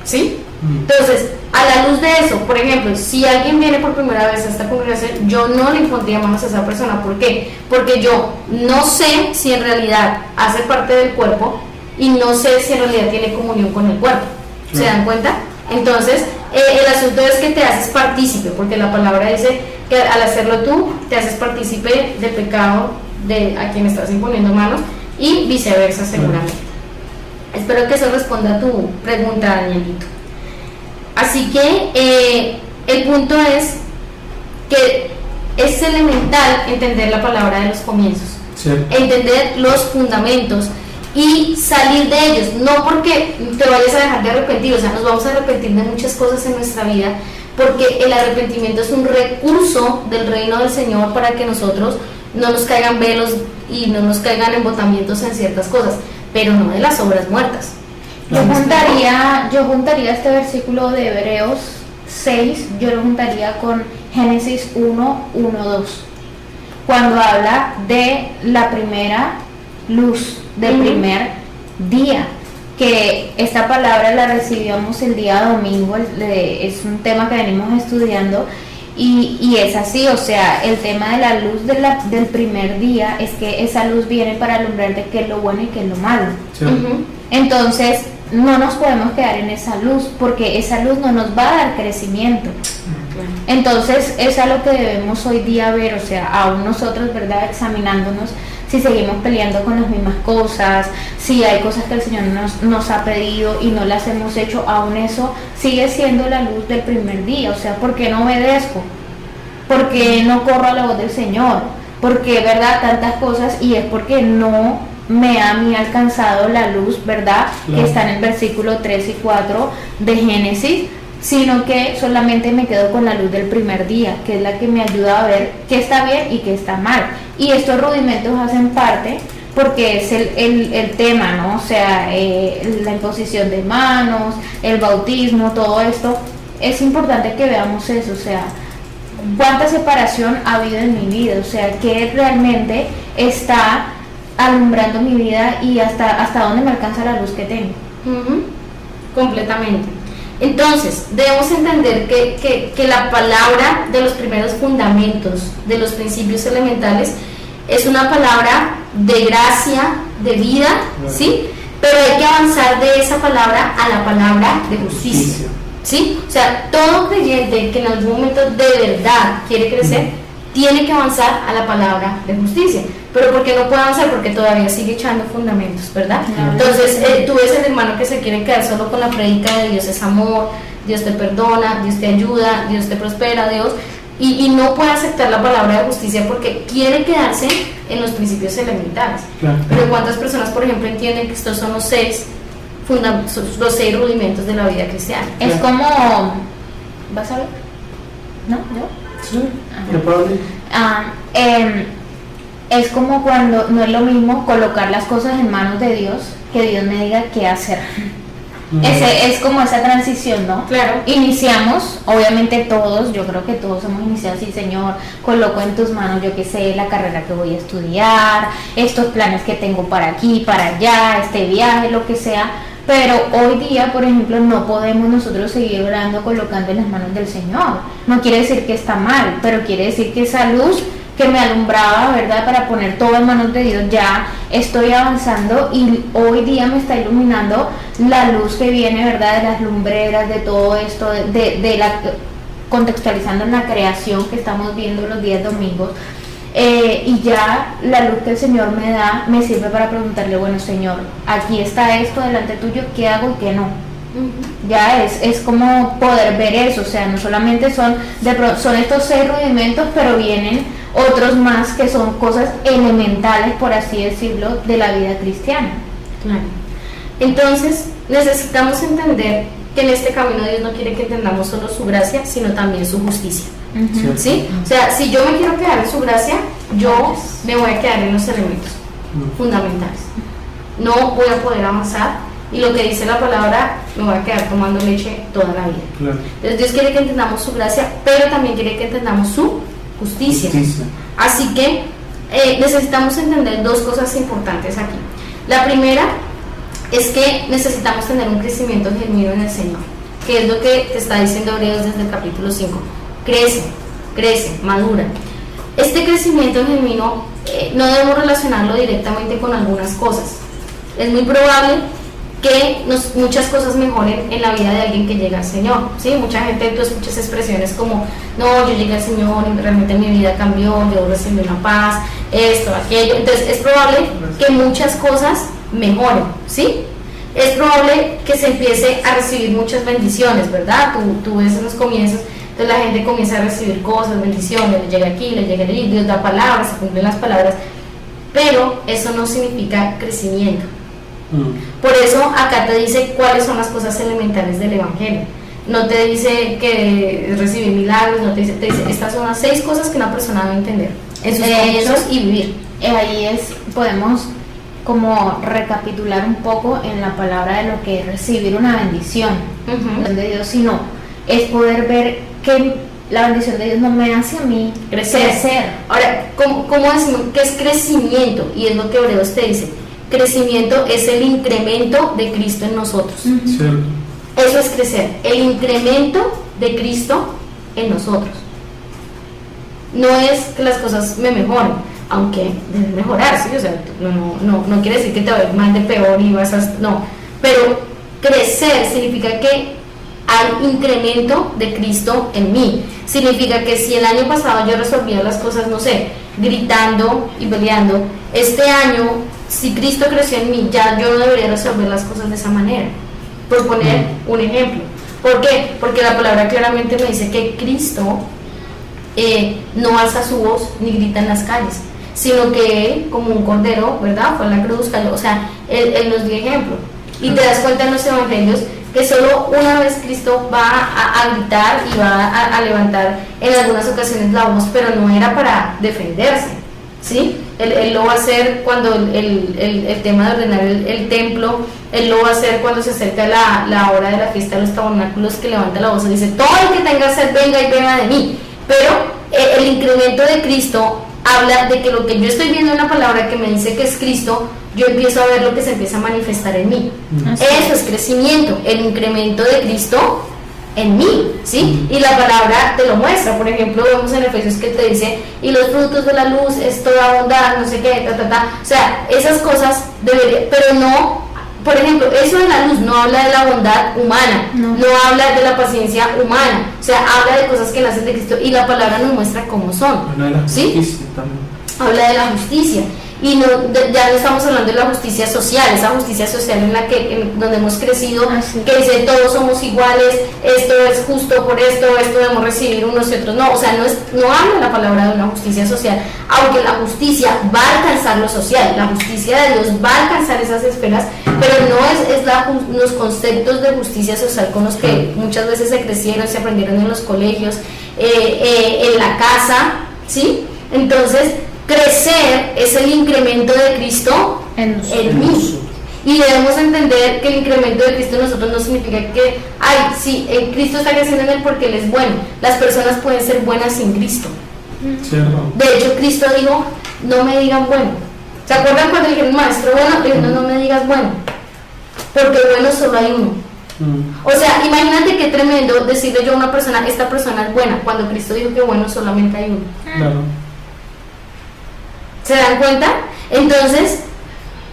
¿sí? Entonces, a la luz de eso, por ejemplo, si alguien viene por primera vez a esta congregación, yo no le impondría manos a esa persona. ¿Por qué? Porque yo no sé si en realidad hace parte del cuerpo y no sé si en realidad tiene comunión con el cuerpo. ¿Se dan cuenta? Entonces, el asunto es que te haces partícipe, porque la palabra dice que al hacerlo tú, te haces partícipe del pecado de a quien estás imponiendo manos y viceversa seguramente. Espero que eso responda a tu pregunta, Danielito. Así que el punto es que es elemental entender la palabra de los comienzos, entender los fundamentos y salir de ellos, no porque te vayas a dejar de arrepentir, o sea, nos vamos a arrepentir de muchas cosas en nuestra vida, porque el arrepentimiento es un recurso del reino del Señor para que nosotros no nos caigan velos y no nos caigan embotamientos en ciertas cosas, pero no de las obras muertas. Yo juntaría este versículo de Hebreos 6, yo lo juntaría con Génesis 1:1-2, cuando habla de la primera luz del primer día, que esta palabra la recibíamos el día domingo, es un tema que venimos estudiando y es así, o sea, el tema de la luz del primer día es que esa luz viene para alumbrar de qué es lo bueno y qué es lo malo. Entonces no nos podemos quedar en esa luz porque esa luz no nos va a dar crecimiento. Entonces es a lo que debemos hoy día ver, o sea, aún nosotros, ¿verdad?, examinándonos si seguimos peleando con las mismas cosas, si hay cosas que el Señor nos ha pedido y no las hemos hecho, aún eso sigue siendo la luz del primer día. O sea, ¿por qué no obedezco? ¿Por qué no corro a la voz del Señor? Porque, ¿verdad?, tantas cosas, y es porque no me ha a mí alcanzado la luz, ¿verdad?, que está en el versículo 3 y 4 de Génesis, sino que solamente me quedo con la luz del primer día, que es la que me ayuda a ver qué está bien y qué está mal. Y estos rudimentos hacen parte porque es el tema, ¿no? O sea, la imposición de manos, el bautismo, todo esto, es importante que veamos eso, o sea, cuánta separación ha habido en mi vida, o sea, qué realmente está alumbrando mi vida y hasta dónde me alcanza la luz que tengo. Completamente. Entonces, debemos entender que la palabra de los primeros fundamentos, de los principios elementales, es una palabra de gracia, de vida, ¿sí? Pero hay que avanzar de esa palabra a la palabra de justicia, ¿sí? O sea, todo creyente que en algún momento de verdad quiere crecer, tiene que avanzar a la palabra de justicia. Pero ¿por qué no puede avanzar? Porque todavía sigue echando fundamentos, ¿verdad? Entonces, tú ves el hermano que se quiere quedar solo con la prédica de Dios es amor, Dios te perdona, Dios te ayuda, Dios te prospera, Dios, y no puede aceptar la palabra de justicia porque quiere quedarse en los principios elementales. Claro. Pero ¿cuántas personas, por ejemplo, entienden que estos son los seis rudimentos de la vida cristiana? Es como... ¿Vas a ver? ¿No? ¿Yo? Sí, ¿qué puedo decir? Es como cuando no es lo mismo colocar las cosas en manos de Dios que Dios me diga qué hacer. Es como esa transición, ¿no? Claro. Iniciamos, obviamente todos, yo creo que todos hemos iniciado así, Señor, coloco en tus manos, yo qué sé, la carrera que voy a estudiar, estos planes que tengo para aquí, para allá, este viaje, lo que sea. Pero hoy día, por ejemplo, no podemos nosotros seguir orando colocando en las manos del Señor. No quiere decir que está mal, pero quiere decir que esa luz que me alumbraba, ¿verdad?, para poner todo en manos de Dios, ya estoy avanzando y hoy día me está iluminando la luz que viene, ¿verdad?, de las lumbreras, de todo esto, contextualizando en la creación que estamos viendo los días domingos. Y ya la luz que el Señor me da me sirve para preguntarle, bueno, Señor, aquí está esto delante tuyo, ¿qué hago y qué no? Ya es como poder ver eso, o sea, no solamente son estos 6 rudimentos, pero vienen otros más que son cosas elementales, por así decirlo, de la vida cristiana. Claro. Entonces, necesitamos entender que en este camino Dios no quiere que entendamos solo su gracia, sino también su justicia. ¿Sí? O sea, si yo me quiero quedar en su gracia, yo me voy a quedar en los elementos fundamentales. No voy a poder avanzar y lo que dice la palabra, me voy a quedar tomando leche toda la vida. Claro. Entonces Dios quiere que entendamos su gracia, pero también quiere que entendamos su justicia. Así que necesitamos entender 2 cosas importantes aquí. La primera es que necesitamos tener un crecimiento genuino en el Señor, que es lo que te está diciendo Hebreos desde el capítulo 5. Crece, madura. Este crecimiento genuino no debemos relacionarlo directamente con algunas cosas. Es muy probable que muchas cosas mejoren en la vida de alguien que llega al Señor, ¿sí? Mucha gente, tú escuchas expresiones como, no, yo llegué al Señor y realmente mi vida cambió, yo recibí una paz, esto, aquello. Entonces es probable que muchas cosas mejoren, ¿sí? Es probable que se empiece a recibir muchas bendiciones, ¿verdad? Tú ves en los comienzos, entonces la gente comienza a recibir cosas, bendiciones, le llega aquí, le llega allí, Dios da palabras, se cumplen las palabras, pero eso no significa crecimiento. Por eso acá te dice cuáles son las cosas elementales del Evangelio. No te dice que recibir milagros, no te dice estas son las 6 cosas que una persona debe entender en sus comienzos y vivir. Ahí podemos como recapitular un poco en la palabra de lo que es recibir una bendición de Dios, sino es poder ver que la bendición de Dios no me hace a mí crecer. Ahora, ¿cómo decimos que es crecimiento? Y es lo que Hebreos te dice. Crecimiento es el incremento de Cristo en nosotros. Eso es crecer, el incremento de Cristo en nosotros. No es que las cosas me mejoren, aunque deben mejorar, ¿sí? O sea, no quiere decir que te va a ir mal de peor y vas a... No, pero crecer significa que hay incremento de Cristo en mí. Significa que si el año pasado yo resolvía las cosas, no sé, gritando y peleando, este año, si Cristo creció en mí, ya yo no debería resolver las cosas de esa manera. Por poner un ejemplo. ¿Por qué? Porque la palabra claramente me dice que Cristo no alza su voz ni grita en las calles, sino que Él, como un cordero, ¿verdad?, fue a la cruz, cayó. O sea, él nos dio ejemplo. Y te das cuenta en los evangelios que solo una vez Cristo va a gritar y va a levantar en algunas ocasiones la voz, pero no era para defenderse, ¿sí? Él lo va a hacer cuando el tema de ordenar el templo, Él lo va a hacer cuando se acerca la hora de la fiesta de los tabernáculos, que levanta la voz y dice, todo el que tenga sed venga y beba de mí. Pero el incremento de Cristo habla de que lo que yo estoy viendo en la palabra que me dice que es Cristo, yo empiezo a ver lo que se empieza a manifestar en mí. Eso es crecimiento, el incremento de Cristo en mí, ¿sí? Y la palabra te lo muestra. Por ejemplo, vemos en Efesios que te dice, y los frutos de la luz es toda bondad, no sé qué, o sea, esas cosas deberían, pero no, por ejemplo, eso de la luz no habla de la bondad humana, no habla de la paciencia humana, o sea, habla de cosas que nacen de Cristo, y la palabra nos muestra cómo son, ¿sí? Habla de la justicia. Y ya no estamos hablando de la justicia social, esa justicia social en la que donde hemos crecido, que dice todos somos iguales, esto es justo por esto debemos recibir unos y otros. No, o sea, no habla la palabra de una justicia social, aunque la justicia va a alcanzar lo social, la justicia de Dios va a alcanzar esas esferas, pero no es los conceptos de justicia social con los que muchas veces se crecieron, se aprendieron en los colegios, en la casa, ¿sí? Entonces, crecer es el incremento de Cristo en mí. Y debemos entender que el incremento de Cristo en nosotros no significa que, Cristo está creciendo en él porque él es bueno. Las personas pueden ser buenas sin Cristo. De hecho, Cristo dijo, no me digan bueno. ¿Se acuerdan cuando dijeron, maestro bueno? Dijo, no me digas bueno, porque bueno solo hay uno. O sea, imagínate qué tremendo decirle yo a una persona, esta persona es buena, cuando Cristo dijo que bueno solamente hay uno. ¿Se dan cuenta? Entonces,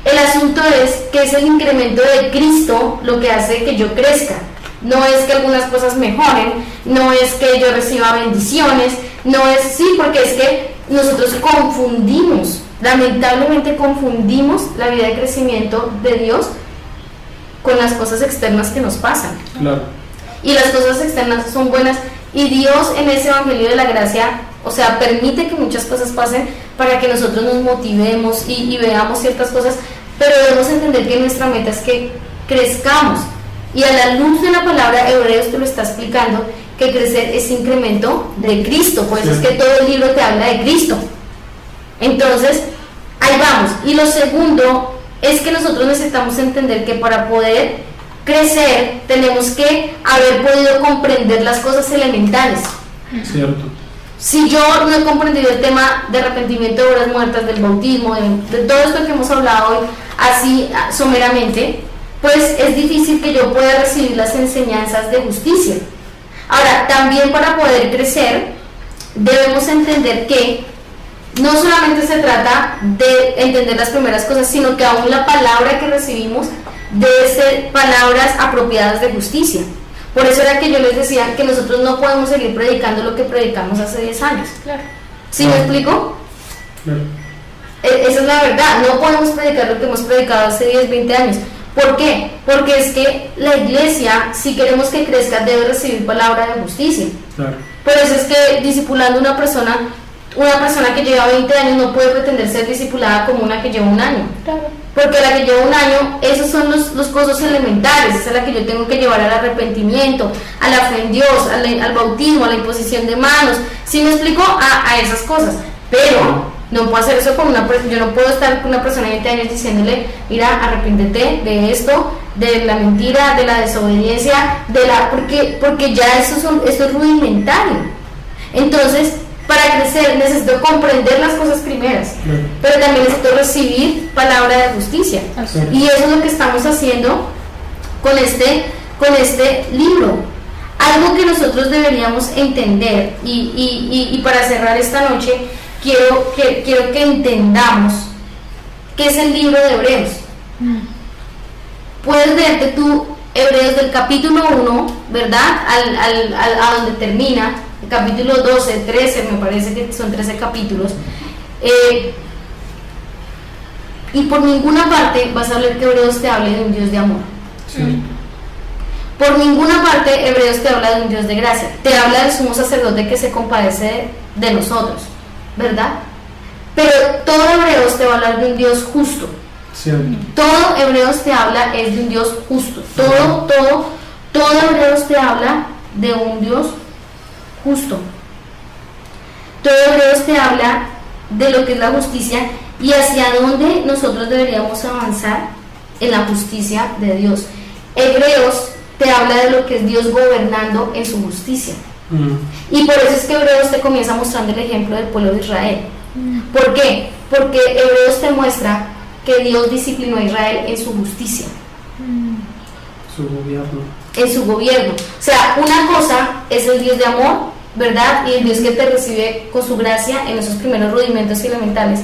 el asunto es que es el incremento de Cristo lo que hace que yo crezca. No es que algunas cosas mejoren, no es que yo reciba bendiciones, no es, porque es que nosotros confundimos, lamentablemente confundimos la vida de crecimiento de Dios con las cosas externas que nos pasan. Y las cosas externas son buenas, y Dios en ese evangelio de la gracia, o sea, permite que muchas cosas pasen para que nosotros nos motivemos y veamos ciertas cosas, pero debemos entender que nuestra meta es que crezcamos, y a la luz de la palabra Hebreos te lo está explicando, que crecer es incremento de Cristo, por eso es que todo el libro te habla de Cristo. Entonces, ahí vamos. Y lo segundo es que nosotros necesitamos entender que para poder crecer tenemos que haber podido comprender las cosas elementales. Cierto. Si yo no he comprendido el tema de arrepentimiento de obras muertas, del bautismo, de todo esto que hemos hablado hoy, así someramente, pues es difícil que yo pueda recibir las enseñanzas de justicia. Ahora, también para poder crecer, debemos entender que no solamente se trata de entender las primeras cosas, sino que aún la palabra que recibimos debe ser palabras apropiadas de justicia. Por eso era que yo les decía que nosotros no podemos seguir predicando lo que predicamos hace 10 años. ¿Sí me explico? Esa es la verdad, no podemos predicar lo que hemos predicado hace 10, 20 años. ¿Por qué? Porque es que la iglesia, si queremos que crezca, debe recibir palabra de justicia. Por eso es que discipulando una persona que lleva 20 años no puede pretender ser discipulada como una que lleva un año. Porque la que lleva un año, esos son los cosas elementales, esa es la que yo tengo que llevar al arrepentimiento, a la fe en Dios, al bautismo, a la imposición de manos. ¿Sí me explico? A esas cosas. Pero no puedo hacer eso con una persona, yo no puedo estar con una persona de 20 años diciéndole, mira, arrepéntete de esto, de la mentira, de la desobediencia, porque ya esto es rudimentario. Entonces, para crecer necesito comprender las cosas primeras, pero también necesito recibir palabra de justicia. Y eso es lo que estamos haciendo con este libro. Algo que nosotros deberíamos entender, y para cerrar esta noche, quiero que entendamos qué es el libro de Hebreos. Puedes leerte tú Hebreos del capítulo 1, ¿verdad? A donde termina, el capítulo 12, 13, me parece que son 13 capítulos. Y por ninguna parte vas a ver que Hebreos te hable de un Dios de amor. Por ninguna parte Hebreos te habla de un Dios de gracia. Te habla del sumo sacerdote que se compadece de nosotros, ¿verdad? Pero todo Hebreos te va a hablar de un Dios justo. Todo Hebreos te habla es de un Dios justo. Todo Hebreos te habla de un Dios justo. Todo Hebreos te habla de lo que es la justicia y hacia dónde nosotros deberíamos avanzar en la justicia de Dios. Hebreos te habla de lo que es Dios gobernando en su justicia. Y por eso es que Hebreos te comienza mostrando el ejemplo del pueblo de Israel. ¿Por qué? Porque Hebreos te muestra que Dios disciplinó a Israel en su justicia, Su gobierno. en su gobierno. O sea, una cosa es el Dios de amor, ¿verdad? Y el Dios que te recibe con su gracia en esos primeros rudimentos elementales.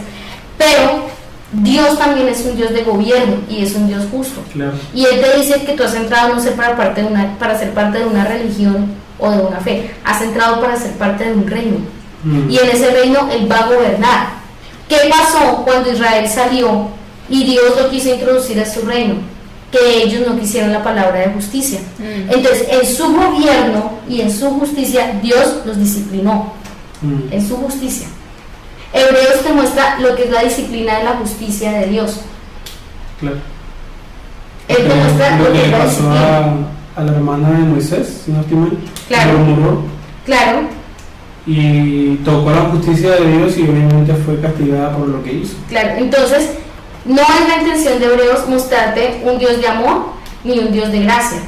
Pero Dios también es un Dios de gobierno y es un Dios justo. Claro. Y Él te dice que tú has entrado no ser para ser parte de una religión o de una fe, has entrado para ser parte de un reino. Y en ese reino Él va a gobernar. ¿Qué pasó cuando Israel salió y Dios lo quiso introducir a su reino? Que ellos no quisieron la palabra de justicia. Entonces, en su gobierno y en su justicia, Dios los disciplinó. En su justicia. Hebreos te muestra lo que es la disciplina de la justicia de Dios. Claro. Él te muestra Lo lo que que es la pasó disciplina. a la hermana de Moisés, si no estoy mal, Claro. murmuró Claro, y tocó la justicia de Dios y obviamente fue castigada por lo que hizo. claro. Entonces, no es la intención de Hebreos mostrarte un Dios de amor ni un Dios de gracia.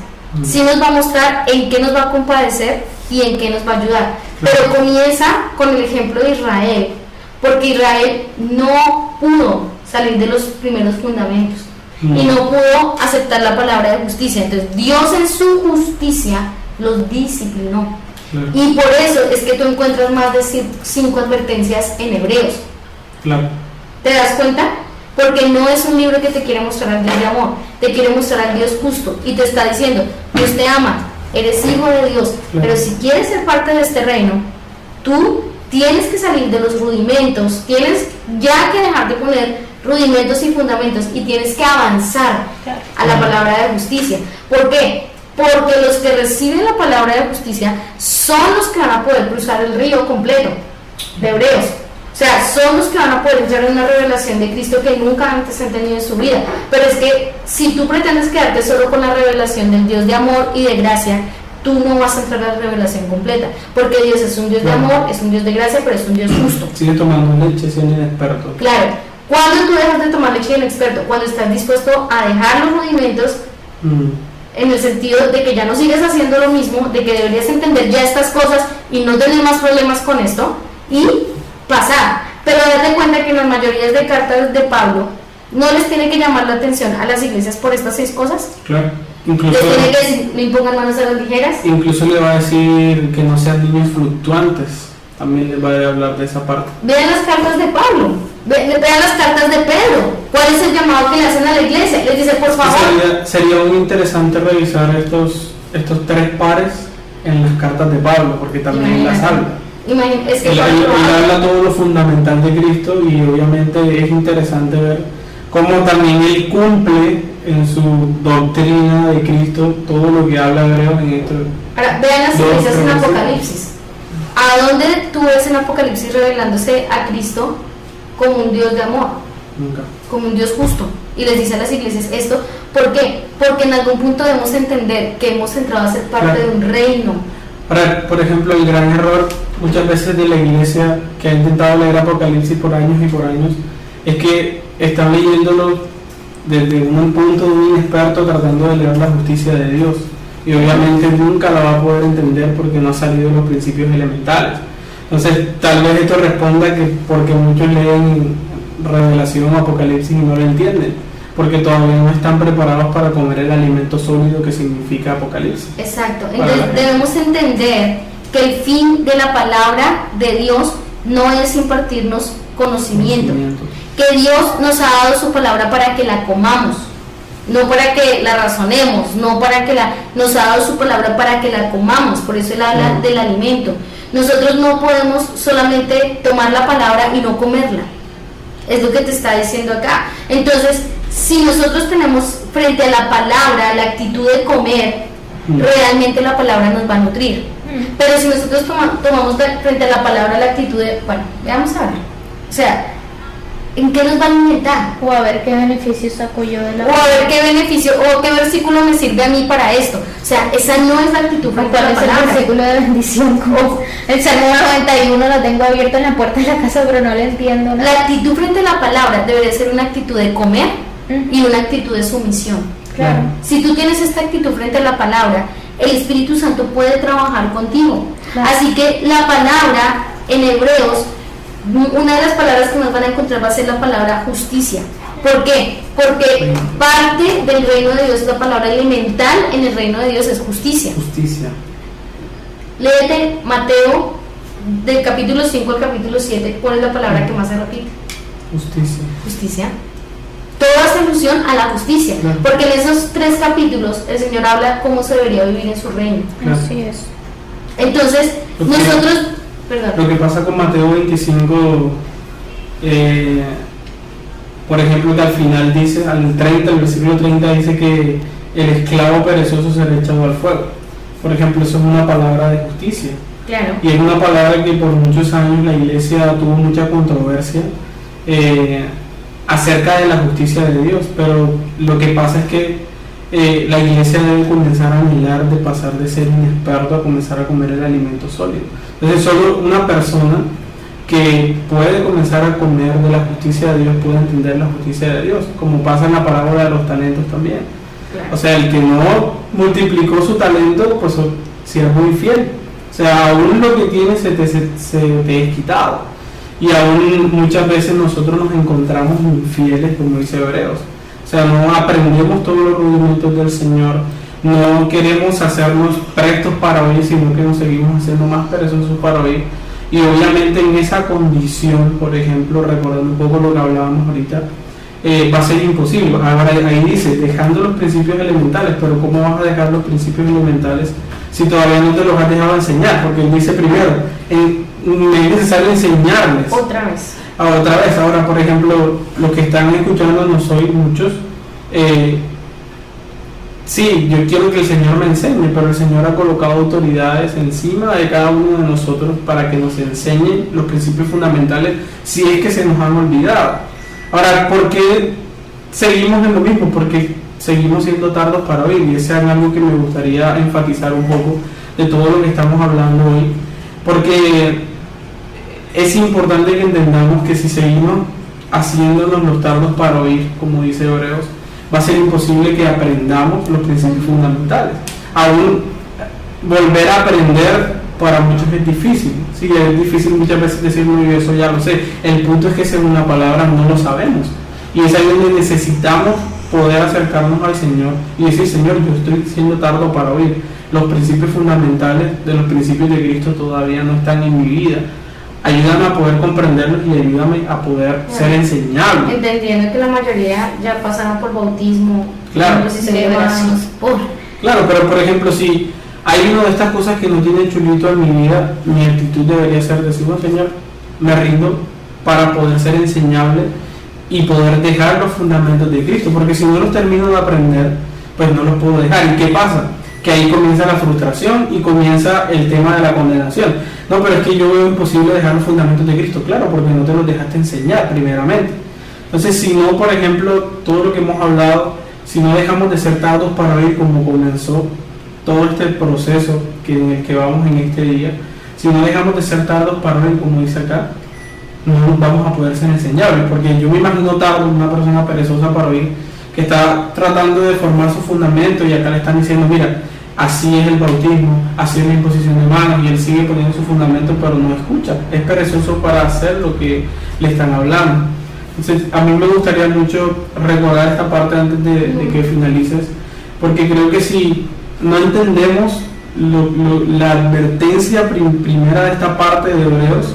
Sí nos va a mostrar en qué nos va a compadecer y en qué nos va a ayudar. Pero comienza con el ejemplo de Israel, porque Israel no pudo salir de los primeros fundamentos y no pudo aceptar la palabra de justicia. Entonces Dios en su justicia los disciplinó. Claro. Y por eso es que tú encuentras más de 5 advertencias en Hebreos. Claro. ¿Te das cuenta? Porque no es un libro que te quiere mostrar al Dios de amor, te quiere mostrar al Dios justo y te está diciendo, Dios te ama, eres hijo de Dios, Claro. pero si quieres ser parte de este reino, tú tienes que salir de los rudimentos, tienes ya que dejar de poner rudimentos y fundamentos y tienes que avanzar a la palabra de justicia. ¿Por qué? Porque los que reciben la palabra de justicia son los que van a poder cruzar el río completo de Hebreos. O sea, son los que van a poder entrar en una revelación de Cristo que nunca antes han tenido en su vida. Pero es que si tú pretendes quedarte solo con la revelación del Dios de amor y de gracia, tú no vas a entrar a la revelación completa. Porque Dios es un Dios de amor, es un Dios de gracia, pero es un Dios justo. Sigue tomando leche, siendo inexperto. Claro. ¿Cuándo tú dejas de tomar leche de inexperto? Cuando estás dispuesto a dejar los rudimentos, en el sentido de que ya no sigues haciendo lo mismo, de que deberías entender ya estas cosas y no tener más problemas con esto, y pasar. Pero date cuenta que en las mayorías de cartas de Pablo no les tiene que llamar la atención a las iglesias por estas 6 cosas. Claro. Les tiene que decir, no impongan manos a las ligeras. Incluso le va a decir que no sean niños fluctuantes. También les va a hablar de esa parte. Vean las cartas de Pablo, vean las cartas de Pedro. ¿Cuál es el llamado que le hacen a la iglesia? Les dice, por favor. Sería muy interesante revisar estos 3 pares en las cartas de Pablo, porque también las habla. Es que Él habla todo lo fundamental de Cristo y obviamente es interesante ver cómo también él cumple en su doctrina de Cristo todo lo que habla Hebreos en esto. Ahora, vean las iglesias en Apocalipsis. ¿A dónde tú ves en Apocalipsis revelándose a Cristo como un Dios de amor? Nunca. Como un Dios justo. Y les dice a las iglesias esto. ¿Por qué? Porque en algún punto debemos entender que hemos entrado a ser parte de un reino. Por ejemplo, el gran error muchas veces de la iglesia que ha intentado leer Apocalipsis por años y por años es que están leyéndolo desde un punto de un inexperto tratando de leer la justicia de Dios y obviamente nunca la va a poder entender porque no ha salido de los principios elementales. Entonces tal vez esto responda que porque muchos leen Revelación o Apocalipsis y no lo entienden, porque todavía no están preparados para comer el alimento sólido que significa Apocalipsis. Exacto. Entonces debemos entender que el fin de la palabra de Dios no es impartirnos conocimiento, que Dios nos ha dado su palabra para que la comamos, no para que la razonemos, no para que nos ha dado su palabra para que la comamos. Por eso Él habla del alimento. Nosotros no podemos solamente tomar la palabra y no comerla, es lo que te está diciendo acá. Entonces, si nosotros tenemos frente a la palabra la actitud de comer, realmente la palabra nos va a nutrir. Pero si nosotros tomamos frente a la palabra la actitud de, bueno, veamos a ver, o sea, ¿en qué nos va a alimentar? O a ver qué beneficio saco yo de la O a ver qué beneficio, o qué versículo me sirve a mí para esto. O sea, esa no es la actitud frente a la ¿Cuál es el palabra. versículo de bendición? El Salmo 91 lo tengo abierto en la puerta de la casa, pero no le entiendo nada. La actitud frente a la palabra debería ser una actitud de comer y una actitud de sumisión. Claro. Si tú tienes esta actitud frente a la palabra, el Espíritu Santo puede trabajar contigo. Claro. Así que la palabra en Hebreos, una de las palabras que nos van a encontrar va a ser la palabra justicia. ¿Por qué? Porque parte del reino de Dios, la palabra elemental en el reino de Dios es justicia. Justicia. Léete Mateo del capítulo 5 al capítulo 7, ¿cuál es la palabra que más se repite? Justicia. Justicia. Todo hace alusión a la justicia, Claro. porque en esos 3 capítulos el Señor habla cómo se debería vivir en su reino. Claro. Así es. Entonces, Lo que- nosotros, perdón, Lo que pasa con Mateo 25, por ejemplo, que al final dice, al 30, el versículo 30 dice que el esclavo perezoso será echado al fuego. Por ejemplo, eso es una palabra de justicia. claro, Y es una palabra que por muchos años la iglesia tuvo mucha controversia acerca de la justicia de Dios, pero lo que pasa es que la iglesia debe comenzar a mirar de pasar de ser inexperto a comenzar a comer el alimento sólido. Entonces solo una persona que puede comenzar a comer de la justicia de Dios puede entender la justicia de Dios, como pasa en la parábola de los talentos también. claro. O sea, el que no multiplicó su talento, pues si es muy fiel. O sea, aún lo que tienes se te es quitado. Y aún muchas veces nosotros nos encontramos infieles, como dice Hebreos. O sea, no aprendemos todos los rudimentos del Señor, no queremos hacernos prestos para oír, sino que nos seguimos haciendo más perezosos para oír. Y obviamente en esa condición, por ejemplo, recordando un poco lo que hablábamos ahorita, va a ser imposible. Ahora ahí dice, dejando los principios elementales, pero ¿cómo vas a dejar los principios elementales si todavía no te los has dejado enseñar? Porque él dice primero, es necesario enseñarles. Otra vez. Otra vez, ahora por ejemplo, los que están escuchando no soy muchos. Sí, yo quiero que el Señor me enseñe, pero el Señor ha colocado autoridades encima de cada uno de nosotros para que nos enseñen los principios fundamentales si es que se nos han olvidado. Ahora, ¿por qué seguimos en lo mismo? Porque seguimos siendo tardos para oír, y ese es algo que me gustaría enfatizar un poco de todo lo que estamos hablando hoy, porque es importante que entendamos que si seguimos haciéndonos los tardos para oír, como dice Hebreos, va a ser imposible que aprendamos los principios fundamentales. Aún volver a aprender para muchos es difícil. Sí, es difícil muchas veces decir, no, yo eso ya lo sé. El punto es que según la palabra no lo sabemos. Y es ahí donde necesitamos poder acercarnos al Señor y decir, Señor, yo estoy siendo tardo para oír. Los principios fundamentales de los principios de Cristo todavía no están en mi vida. Ayúdame a poder comprenderlos y ayúdame a poder ser enseñable. Entendiendo que la mayoría ya pasaron por bautismo, Claro. proceso de liberación, Claro, pero por ejemplo, si hay una de estas cosas que no tiene chulito en mi vida, mi actitud debería ser decir, bueno, Señor, me rindo para poder ser enseñable y poder dejar los fundamentos de Cristo, porque si no los termino de aprender, pues no los puedo dejar. ¿Y qué pasa? Que ahí comienza la frustración y comienza el tema de la condenación. No, pero es que yo veo imposible dejar los fundamentos de Cristo. Claro, porque no te los dejaste enseñar primeramente. Entonces, si no, por ejemplo, todo lo que hemos hablado, si no dejamos de ser tardos para oír como comenzó todo este proceso en el que vamos en este día, si no dejamos de ser tardos para oír, como dice acá, no vamos a poder ser enseñables, porque yo me imagino tardo una persona perezosa para oír, que está tratando de formar su fundamento y acá le están diciendo, mira, así es el bautismo, así es la imposición de manos, y él sigue poniendo su fundamento pero no escucha, es perezoso para hacer lo que le están hablando. Entonces a mí me gustaría mucho recordar esta parte antes de que finalices, porque creo que si no entendemos la advertencia primera de esta parte de Hebreos,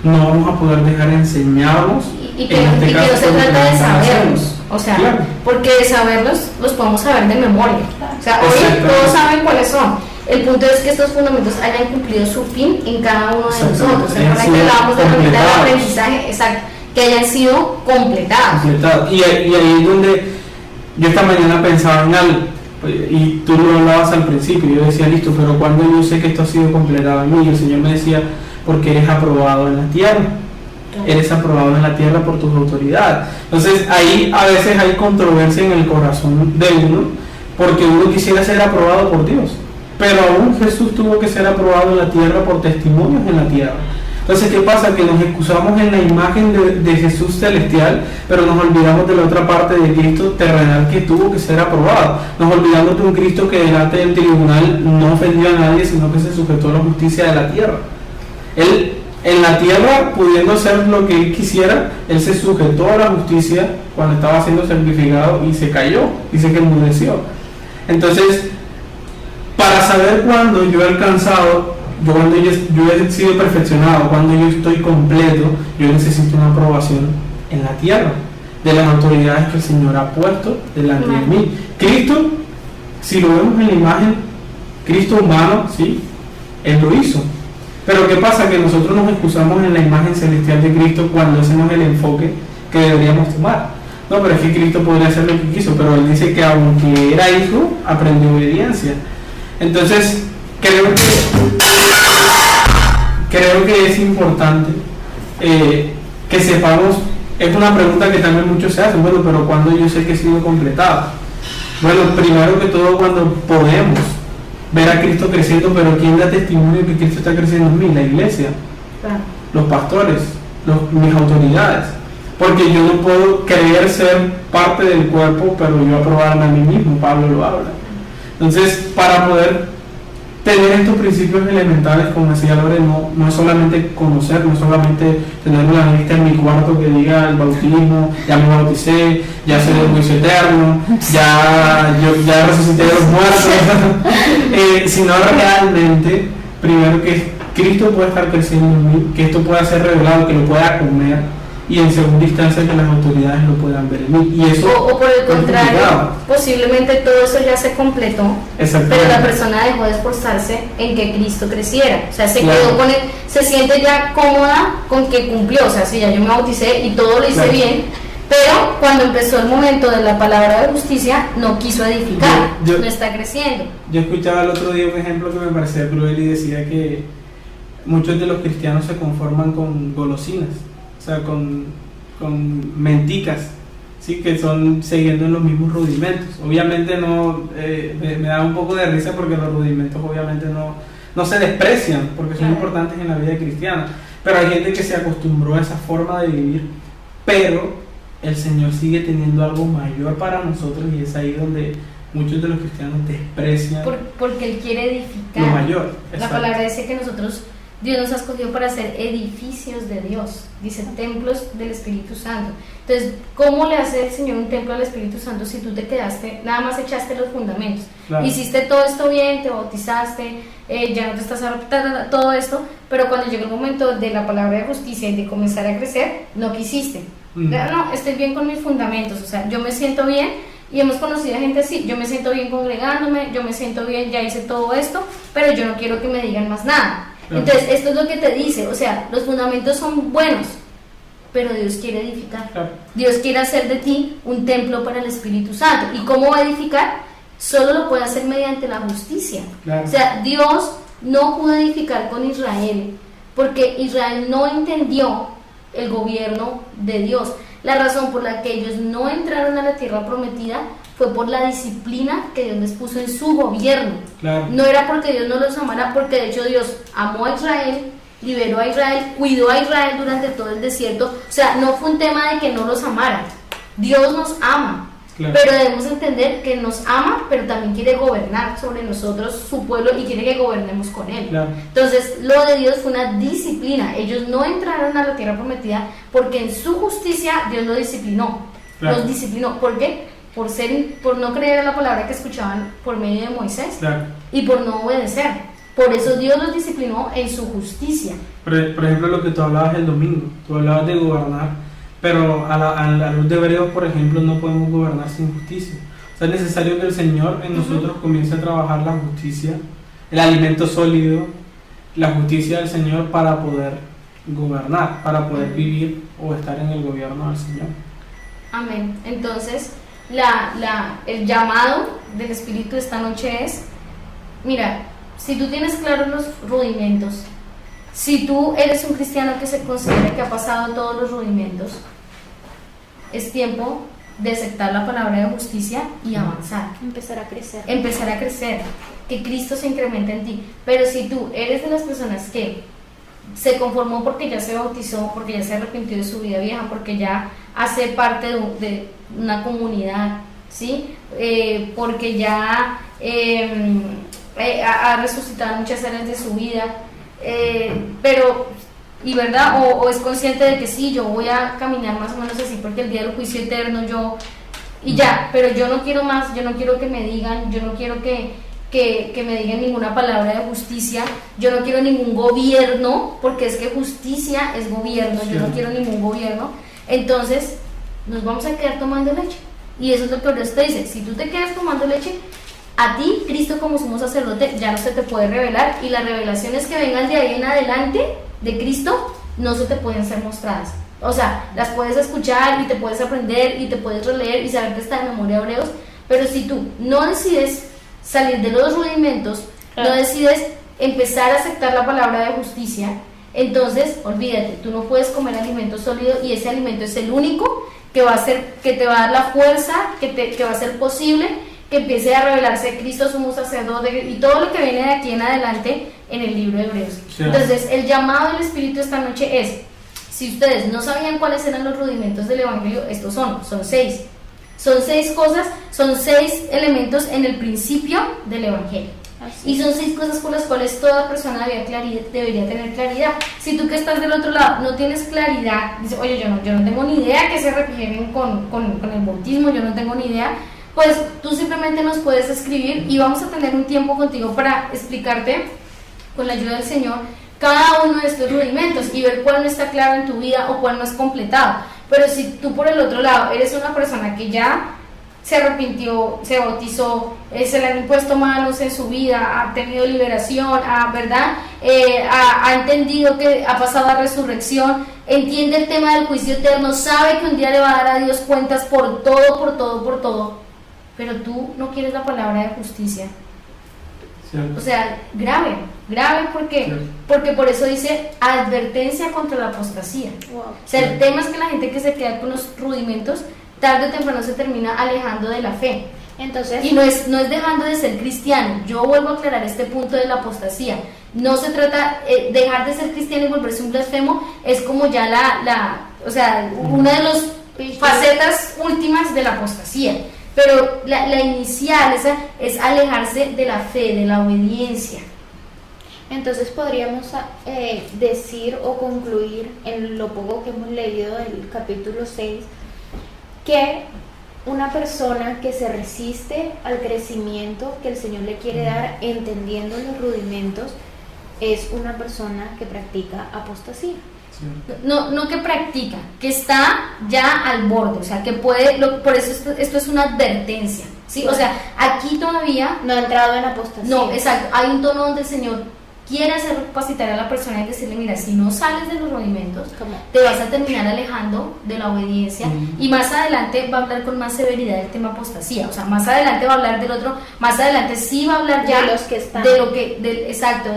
no vamos a poder dejar enseñarnos. y que no se trata de saberlos, o sea, Claro. porque de saberlos los podemos saber de memoria. O sea, hoy Exactamente. todos saben cuáles son. El punto es que estos fundamentos hayan cumplido su fin en cada uno de Exactamente, nosotros. hayan Recuerda que sido hablábamos de la mitad del completados. aprendizaje, exacto, que hayan sido completados. Completado. Y ahí es donde yo esta mañana pensaba en algo, y tú lo hablabas al principio, yo decía, listo, pero cuando yo sé que esto ha sido completado en mí, y el Señor me decía, porque eres aprobado en la tierra, eres aprobado en la tierra por tus autoridades. Entonces ahí a veces hay controversia en el corazón de uno, porque uno quisiera ser aprobado por Dios, pero aún Jesús tuvo que ser aprobado en la tierra por testimonios en la tierra. Entonces, ¿qué pasa? Que nos excusamos en la imagen de Jesús celestial, pero nos olvidamos de la otra parte de Cristo terrenal que tuvo que ser aprobado. Nos olvidamos de un Cristo que delante del tribunal no ofendió a nadie, sino que se sujetó a la justicia de la tierra. Él, en la tierra, pudiendo hacer lo que él quisiera, él se sujetó a la justicia cuando estaba siendo sacrificado y se cayó, dice que enmudeció. Entonces, para saber cuándo yo he alcanzado, cuando yo he sido perfeccionado, cuando yo estoy completo, yo necesito una aprobación en la tierra de las autoridades que el Señor ha puesto delante de mí. Cristo, si lo vemos en la imagen, Cristo humano, ¿sí? Él lo hizo. Pero ¿qué pasa? Que nosotros nos excusamos en la imagen celestial de Cristo cuando hacemos el enfoque que deberíamos tomar. No, pero es que Cristo podría hacer lo que quiso, pero él dice que aunque era hijo, aprendió obediencia. Entonces, creo que es importante que sepamos, es una pregunta que también muchos se hacen, bueno, pero ¿cuándo yo sé que he sido completado? Bueno, primero que todo cuando podemos ver a Cristo creciendo, pero ¿quién da testimonio que Cristo está creciendo en mí? La iglesia, los pastores, mis autoridades, porque yo no puedo creer ser parte del cuerpo, pero yo aprobarme a mí mismo, Pablo lo habla. Entonces, para poder tener estos principios elementales, como decía Lore, no es solamente conocer, no es solamente tener una lista en mi cuarto que diga el bautismo, ya me bauticé, ya soy del juicio eterno, ya resucité de los muertos, sino realmente, primero que Cristo pueda estar creciendo en mí, que esto pueda ser revelado, que lo pueda comer, y en segunda instancia que las autoridades lo puedan ver en mí. Y eso o por el contrario, posiblemente todo eso ya se completó, pero la persona dejó de esforzarse en que Cristo creciera, o sea, se quedó con él, se siente ya cómoda con que cumplió, o sea, si ya yo me bauticé y todo lo hice bien, pero cuando empezó el momento de la palabra de justicia no quiso edificar, no está creciendo. Yo escuchaba el otro día un ejemplo que me parecía cruel y decía que muchos de los cristianos se conforman con golosinas, o sea, con menticas, ¿sí? Que son siguiendo los mismos rudimentos. Obviamente no, me da un poco de risa porque los rudimentos obviamente no se desprecian porque son importantes en la vida cristiana, pero hay gente que se acostumbró a esa forma de vivir, pero el Señor sigue teniendo algo mayor para nosotros y es ahí donde muchos de los cristianos desprecian porque Él quiere edificar. Lo mayor. La palabra dice que Dios nos ha escogido para ser edificios de Dios, dice templos del Espíritu Santo. Entonces, ¿cómo le hace el Señor un templo al Espíritu Santo si tú te quedaste, nada más echaste los fundamentos? Claro. Hiciste todo esto bien, te bautizaste, ya no te estás adaptando a todo esto, pero cuando llegó el momento de la palabra de justicia y de comenzar a crecer, no quisiste. No, estoy bien con mis fundamentos, o sea, yo me siento bien. Y hemos conocido a gente así, yo me siento bien congregándome, yo me siento bien, ya hice todo esto, pero yo no quiero que me digan más nada. Entonces, esto es lo que te dice, o sea, los fundamentos son buenos, pero Dios quiere edificar. Dios quiere hacer de ti un templo para el Espíritu Santo. ¿Y cómo va a edificar? Solo lo puede hacer mediante la justicia. O sea, Dios no pudo edificar con Israel, porque Israel no entendió el gobierno de Dios. La razón por la que ellos no entraron a la tierra prometida fue por la disciplina que Dios les puso en su gobierno. No era porque Dios no los amara, porque de hecho Dios amó a Israel, liberó a Israel, cuidó a Israel durante todo el desierto. O sea, no fue un tema de que no los amara. Dios nos ama, pero debemos entender que nos ama, pero también quiere gobernar sobre nosotros, su pueblo, y quiere que gobernemos con Él. Entonces, lo de Dios fue una disciplina. Ellos no entraron a la tierra prometida porque en su justicia Dios los disciplinó. Los disciplinó. ¿Por qué? Por no creer a la palabra que escuchaban por medio de Moisés y por no obedecer. Por eso Dios los disciplinó en su justicia. Por ejemplo, lo que tú hablabas el domingo, tú hablabas de gobernar, pero a la luz de Hebreos, por ejemplo, no podemos gobernar sin justicia. O sea, es necesario que el Señor en nosotros comience a trabajar la justicia, el alimento sólido, la justicia del Señor para poder gobernar, para poder vivir o estar en el gobierno del Señor. Amén. Entonces, el llamado del Espíritu esta noche es, mira, si tú tienes claros los rudimentos, si tú eres un cristiano que se considera que ha pasado todos los rudimentos, es tiempo de aceptar la palabra de justicia y avanzar. Empezar a crecer. Que Cristo se incremente en ti. Pero si tú eres de las personas que se conformó porque ya se bautizó, porque ya se arrepintió de su vida vieja, porque ya hace parte de una comunidad, ¿sí? Porque ya ha resucitado muchas áreas de su vida, y verdad, o es consciente de que sí, yo voy a caminar más o menos así porque el día del juicio eterno y ya, pero yo no quiero más, yo no quiero que me digan, yo no quiero que me digan ninguna palabra de justicia, yo no quiero ningún gobierno, porque es que justicia es gobierno, yo no quiero ningún gobierno, entonces nos vamos a quedar tomando leche. Y eso es lo que Dios te dice, si tú te quedas tomando leche, a ti, Cristo como sumo sacerdote, ya no se te puede revelar, y las revelaciones que vengan de ahí en adelante, de Cristo, no se te pueden ser mostradas. O sea, las puedes escuchar y te puedes aprender y te puedes releer y saber que está de memoria hebreos, pero si tú no decides salir de los rudimentos, no decides empezar a aceptar la palabra de justicia, entonces olvídate, tú no puedes comer alimento sólido, y ese alimento es el único que va a hacer, que te va a dar la fuerza, que va a ser posible que empiece a revelarse Cristo sumo sacerdote y todo lo que viene de aquí en adelante en el libro de Hebreos. Sí. Entonces el llamado del Espíritu esta noche es, si ustedes no sabían cuáles eran los rudimentos del Evangelio, estos son 6. Son 6 cosas, son 6 elementos en el principio del Evangelio. Así. Y son 6 cosas por las cuales toda persona debería tener claridad. Si tú que estás del otro lado no tienes claridad, dices, oye, yo no tengo ni idea que se refieren con el bautismo, yo no tengo ni idea, pues tú simplemente nos puedes escribir y vamos a tener un tiempo contigo para explicarte, con la ayuda del Señor, cada uno de estos rudimentos y ver cuál no está claro en tu vida o cuál no es completado. Pero si tú por el otro lado eres una persona que ya se arrepintió, se bautizó, se le han impuesto manos en su vida, ha tenido liberación, ¿verdad? Ha entendido que ha pasado a resurrección, entiende el tema del juicio eterno, sabe que un día le va a dar a Dios cuentas por todo, pero tú no quieres la palabra de justicia. Cierto. O sea, grave porque por eso dice advertencia contra la apostasía. Wow. O sea, el tema es que la gente que se queda con los rudimentos tarde o temprano se termina alejando de la fe. Entonces, y no es dejando de ser cristiano. Yo vuelvo a aclarar este punto de la apostasía. No se trata dejar de ser cristiano y volverse un blasfemo, es como ya una de las facetas últimas de la apostasía. Pero la inicial es alejarse de la fe, de la obediencia. Entonces podríamos decir o concluir en lo poco que hemos leído del capítulo 6 que una persona que se resiste al crecimiento que el Señor le quiere dar entendiendo los rudimentos es una persona que practica apostasía. No que practica, que está ya al borde, o sea, que puede, por eso esto es una advertencia, ¿sí? O sea, aquí todavía no ha entrado en apostasía. No, exacto, hay un tono donde el Señor quiere hacer capacitar a la persona y decirle, mira, si no sales de los rudimentos, te vas a terminar alejando de la obediencia, y más adelante va a hablar con más severidad del tema apostasía, o sea, más adelante va a hablar del otro, más adelante sí va a hablar ya de los que están, de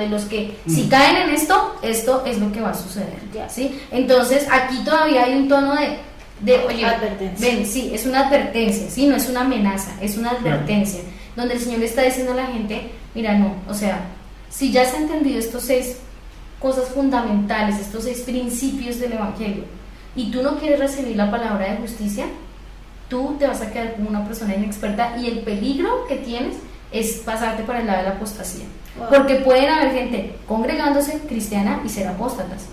los que si caen en esto es lo que va a suceder, ¿sí? Entonces aquí todavía hay un tono de oye, advertencia. Ven, sí, es una advertencia, sí, no es una amenaza, es una advertencia, donde el Señor le está diciendo a la gente, mira, no, o sea, si ya se ha entendido estos 6 cosas fundamentales, estos 6 principios del Evangelio, y tú no quieres recibir la palabra de justicia, tú te vas a quedar como una persona inexperta, y el peligro que tienes es pasarte por el lado de la apostasía. Wow. Porque pueden haber gente congregándose cristiana y ser apóstatas.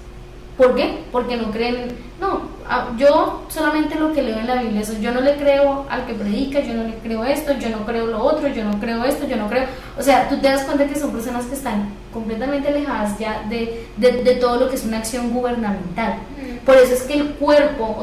¿Por qué? Porque no creen, yo solamente lo que leo en la Biblia, yo no le creo al que predica, yo no le creo esto, yo no creo lo otro, yo no creo esto, yo no creo, o sea, tú te das cuenta que son personas que están completamente alejadas ya de todo lo que es una acción gubernamental. Por eso es que el cuerpo,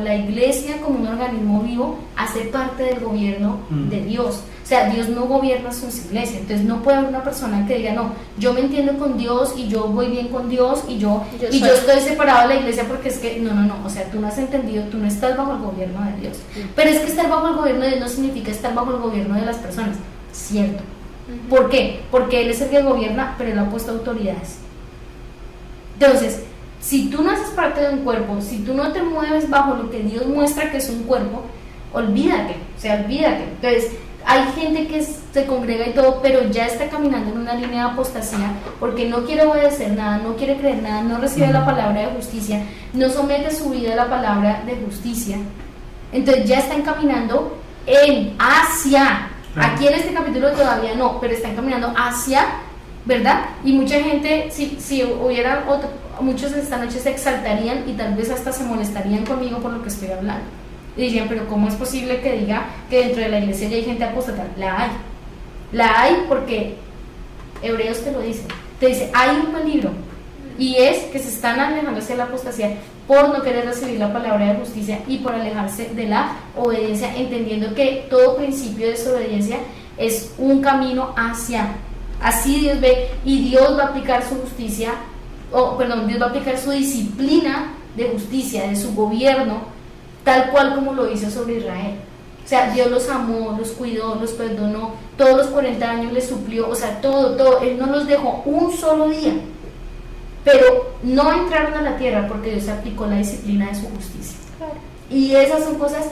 la iglesia como un organismo vivo, hace parte del gobierno de Dios. O sea, Dios no gobierna sus iglesias, entonces no puede haber una persona que diga, no, yo me entiendo con Dios y yo voy bien con Dios y yo estoy separado de la iglesia porque es que, no, o sea, tú no has entendido, tú no estás bajo el gobierno de Dios. Pero es que estar bajo el gobierno de Dios no significa estar bajo el gobierno de las personas, ¿cierto? ¿Por qué? Porque Él es el que gobierna, pero Él ha puesto autoridades. Entonces, si tú no haces parte de un cuerpo, si tú no te mueves bajo lo que Dios muestra que es un cuerpo, olvídate. Entonces, hay gente que se congrega y todo, pero ya está caminando en una línea de apostasía porque no quiere obedecer nada, no quiere creer nada, no recibe la palabra de justicia, no somete su vida a la palabra de justicia. Entonces ya están caminando hacia, aquí en este capítulo todavía no, pero están caminando hacia, ¿verdad? Y mucha gente, si hubiera muchos esta noche se exaltarían y tal vez hasta se molestarían conmigo por lo que estoy hablando. Y dirían, pero ¿cómo es posible que diga que dentro de la iglesia ya hay gente apóstata? La hay porque Hebreos te lo dice. Te dice, hay un peligro y es que se están alejando hacia la apostasía por no querer recibir la palabra de justicia y por alejarse de la obediencia, entendiendo que todo principio de desobediencia es un camino hacia, así Dios ve, y Dios va a aplicar su justicia, Dios va a aplicar su disciplina de justicia, de su gobierno, tal cual como lo hizo sobre Israel. O sea, Dios los amó, los cuidó, los perdonó, todos los 40 años les suplió, o sea, todo, Él no los dejó un solo día, pero no entraron a la tierra porque Dios aplicó la disciplina de su justicia. Claro. Y esas son cosas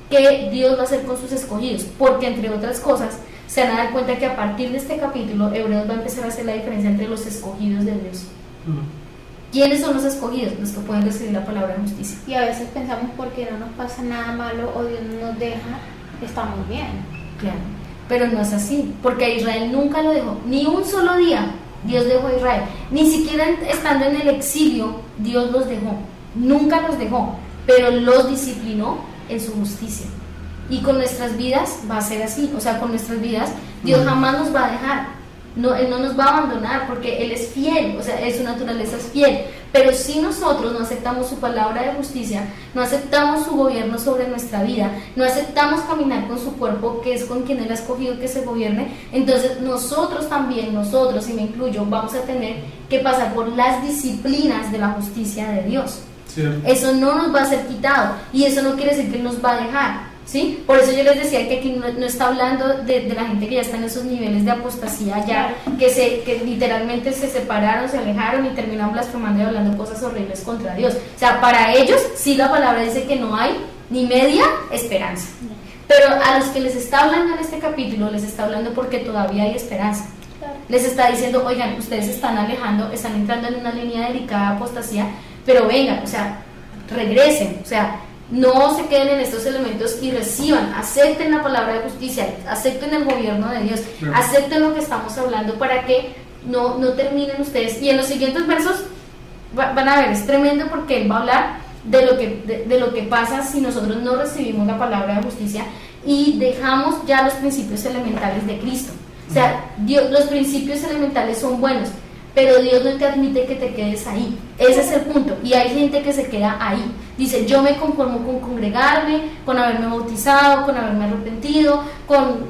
que Dios va a hacer con sus escogidos, porque entre otras cosas, se van a dar cuenta que a partir de este capítulo, Hebreos va a empezar a hacer la diferencia entre los escogidos de Dios. ¿Quiénes son los escogidos? Los que pueden recibir la palabra de justicia. Y a veces pensamos porque no nos pasa nada malo o Dios no nos deja, estamos bien. Claro, pero no es así, porque a Israel nunca lo dejó, ni un solo día Dios dejó a Israel, ni siquiera estando en el exilio Dios los dejó, nunca los dejó, pero los disciplinó en su justicia. Y con nuestras vidas va a ser así, o sea, con nuestras vidas Dios jamás nos va a dejar. No, Él no nos va a abandonar porque Él es fiel, o sea, su naturaleza es fiel, pero si nosotros no aceptamos su palabra de justicia, no aceptamos su gobierno sobre nuestra vida, no aceptamos caminar con su cuerpo, que es con quien Él ha escogido que se gobierne, entonces nosotros también, nosotros, y me incluyo, vamos a tener que pasar por las disciplinas de la justicia de Dios. Cierto. Eso no nos va a ser quitado y eso no quiere decir que Él nos va a dejar. ¿Sí? Por eso yo les decía que aquí no está hablando de la gente que ya está en esos niveles de apostasía ya, que literalmente se separaron, se alejaron y terminan blasfemando y hablando cosas horribles contra Dios. O sea, para ellos sí la palabra dice que no hay ni media esperanza. Pero a los que les está hablando en este capítulo, les está hablando porque todavía hay esperanza. Les está diciendo, oigan, ustedes se están alejando, están entrando en una línea delicada de apostasía, pero vengan, o sea, regresen, o sea, no se queden en estos elementos y reciban, acepten la palabra de justicia, acepten el gobierno de Dios, acepten lo que estamos hablando para que no terminen ustedes. Y en los siguientes versos van a ver, es tremendo porque Él va a hablar de lo que pasa si nosotros no recibimos la palabra de justicia y dejamos ya los principios elementales de Cristo. O sea, los principios elementales son buenos, pero Dios no te admite que te quedes ahí. Ese es el punto. Y hay gente que se queda ahí. Dice, yo me conformo con congregarme, con haberme bautizado, con haberme arrepentido,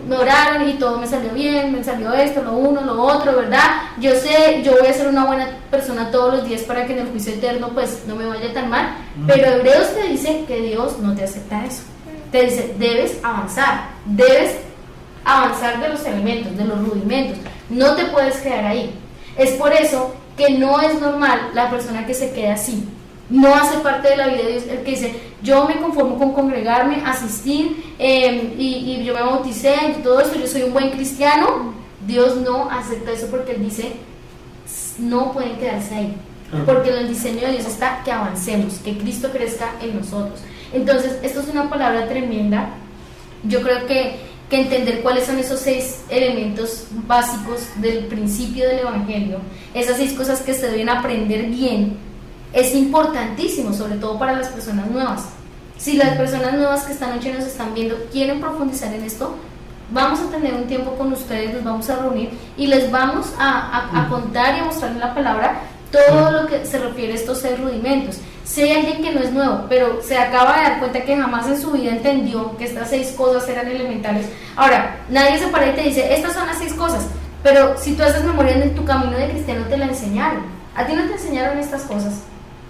me oraron y todo me salió bien, me salió esto, lo uno, lo otro, ¿verdad? Yo sé, yo voy a ser una buena persona todos los días para que en el juicio eterno pues no me vaya tan mal. Pero Hebreos te dice que Dios no te acepta eso. Te dice, debes avanzar de los elementos, de los rudimentos. No te puedes quedar ahí. Es por eso que no es normal la persona que se queda así. No hace parte de la vida de Dios el que dice, yo me conformo con congregarme, asistir y yo me bauticé y todo eso, yo soy un buen cristiano. Dios no acepta eso porque Él dice, no pueden quedarse ahí. Porque en el diseño de Dios está que avancemos, que Cristo crezca en nosotros. Entonces, esto es una palabra tremenda. Yo creo que entender cuáles son esos 6 elementos básicos del principio del Evangelio, esas 6 cosas que se deben aprender bien, es importantísimo, sobre todo para las personas nuevas. Si las personas nuevas que esta noche nos están viendo quieren profundizar en esto, vamos a tener un tiempo con ustedes, nos vamos a reunir y les vamos a contar y a mostrar en la palabra todo lo que se refiere a estos 6 rudimentos. Si hay alguien que no es nuevo, pero se acaba de dar cuenta que jamás en su vida entendió que estas 6 cosas eran elementales. Ahora, nadie se para y te dice, estas son las 6 cosas, pero si tú haces memoria en tu camino de cristiano te la enseñaron. A ti no te enseñaron estas cosas.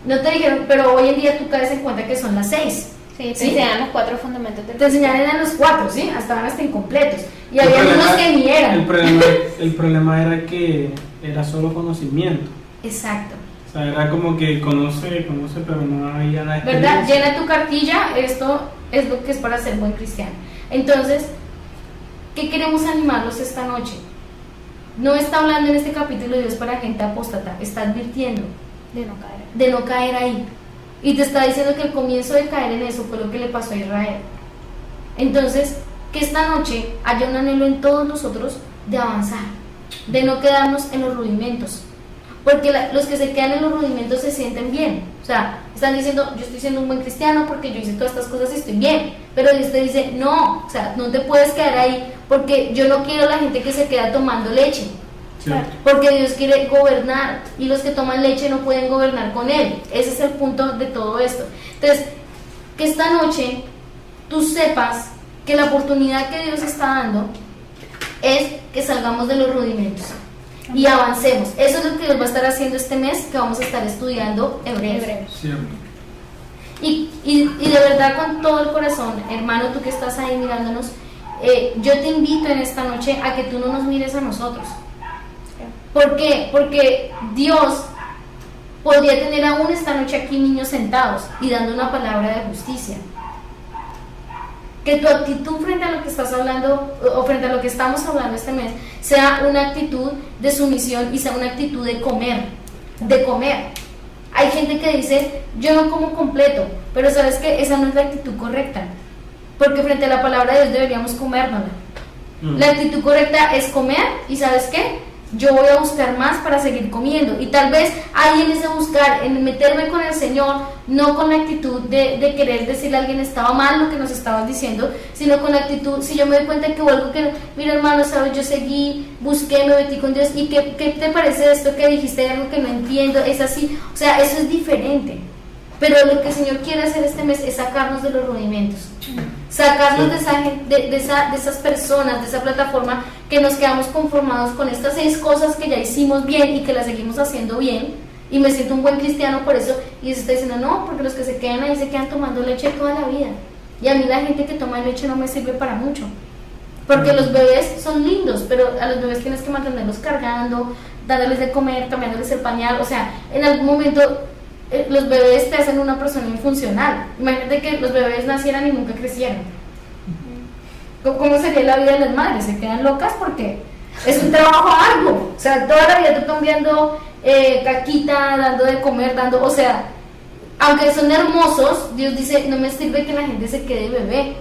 No te dijeron, pero hoy en día tú caes en cuenta que son las 6. Sí, te enseñaron los 4 fundamentos del Te enseñaron los 4, ¿sí? Van hasta incompletos. Y había unos que ni eran. El problema era que era solo conocimiento. Exacto. O sea, era como que conoce, pero no había nada. ¿Verdad? Llena tu cartilla, esto es lo que es para ser buen cristiano. Entonces, ¿qué queremos animarlos esta noche? No está hablando en este capítulo Dios para gente apóstata, está advirtiendo de no caer ahí. Y te está diciendo que el comienzo de caer en eso fue lo que le pasó a Israel. Entonces, que esta noche haya un anhelo en todos nosotros de avanzar, de no quedarnos en los rudimentos. Porque los que se quedan en los rudimentos se sienten bien. O sea, están diciendo, yo estoy siendo un buen cristiano porque yo hice todas estas cosas y estoy bien. Pero Dios te dice, no, o sea, no te puedes quedar ahí porque yo no quiero la gente que se queda tomando leche. Cierto. Porque Dios quiere gobernar y los que toman leche no pueden gobernar con Él. Ese es el punto de todo esto. Entonces, que esta noche tú sepas que la oportunidad que Dios está dando es que salgamos de los rudimentos y avancemos. Eso es lo que Dios va a estar haciendo este mes, que vamos a estar estudiando Hebreos. Cierto. Y de verdad, con todo el corazón, hermano, tú que estás ahí mirándonos, yo te invito en esta noche a que tú no nos mires a nosotros. ¿Por qué? Porque Dios podría tener aún esta noche aquí niños sentados y dando una palabra de justicia. Que tu actitud frente a lo que estás hablando o frente a lo que estamos hablando este mes sea una actitud de sumisión y sea una actitud de comer, Hay gente que dice, yo no como completo, pero sabes que esa no es la actitud correcta, porque frente a la palabra de Dios deberíamos comérnosla. La actitud correcta es comer y ¿sabes qué? Yo voy a buscar más para seguir comiendo. Y tal vez ahí en ese buscar, en meterme con el Señor, no con la actitud de querer decirle a alguien estaba mal lo que nos estabas diciendo, sino con la actitud, si yo me doy cuenta que algo que, mira hermano, sabes, yo seguí, busqué, me metí con Dios, ¿y qué te parece de esto que dijiste? Algo que no entiendo, es así, o sea, eso es diferente. Pero lo que el Señor quiere hacer este mes es sacarnos de los rudimentos, sacarnos de esas personas, de esa plataforma que nos quedamos conformados con estas 6 cosas que ya hicimos bien y que las seguimos haciendo bien, y me siento un buen cristiano por eso, y Dios está diciendo, no, porque los que se quedan ahí se quedan tomando leche toda la vida, y a mí la gente que toma leche no me sirve para mucho, porque los bebés son lindos, pero a los bebés tienes que mantenerlos cargando, dándoles de comer, cambiándoles el pañal, o sea, en algún momento los bebés te hacen una persona infuncional. Imagínate que los bebés nacieran y nunca crecieran. ¿Cómo sería la vida de las madres? Se quedan locas porque es un trabajo arduo. O sea, toda la vida tú cambiando caquita, dando de comer, o sea, aunque son hermosos, Dios dice, no me sirve que la gente se quede bebé,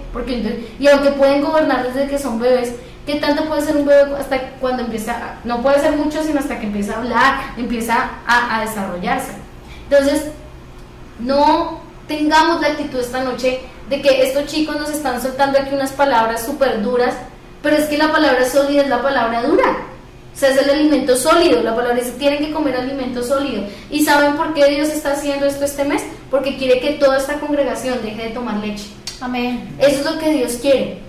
y aunque pueden gobernar desde que son bebés, ¿qué tanto puede ser un bebé hasta cuando empieza? No puede ser mucho, sino hasta que empieza a hablar, empieza a desarrollarse. Entonces, no tengamos la actitud esta noche de que estos chicos nos están soltando aquí unas palabras súper duras, pero es que la palabra sólida es la palabra dura. O sea, es el alimento sólido. La palabra dice, tienen que comer alimento sólido. ¿Y saben por qué Dios está haciendo esto este mes? Porque quiere que toda esta congregación deje de tomar leche. Amén. Eso es lo que Dios quiere.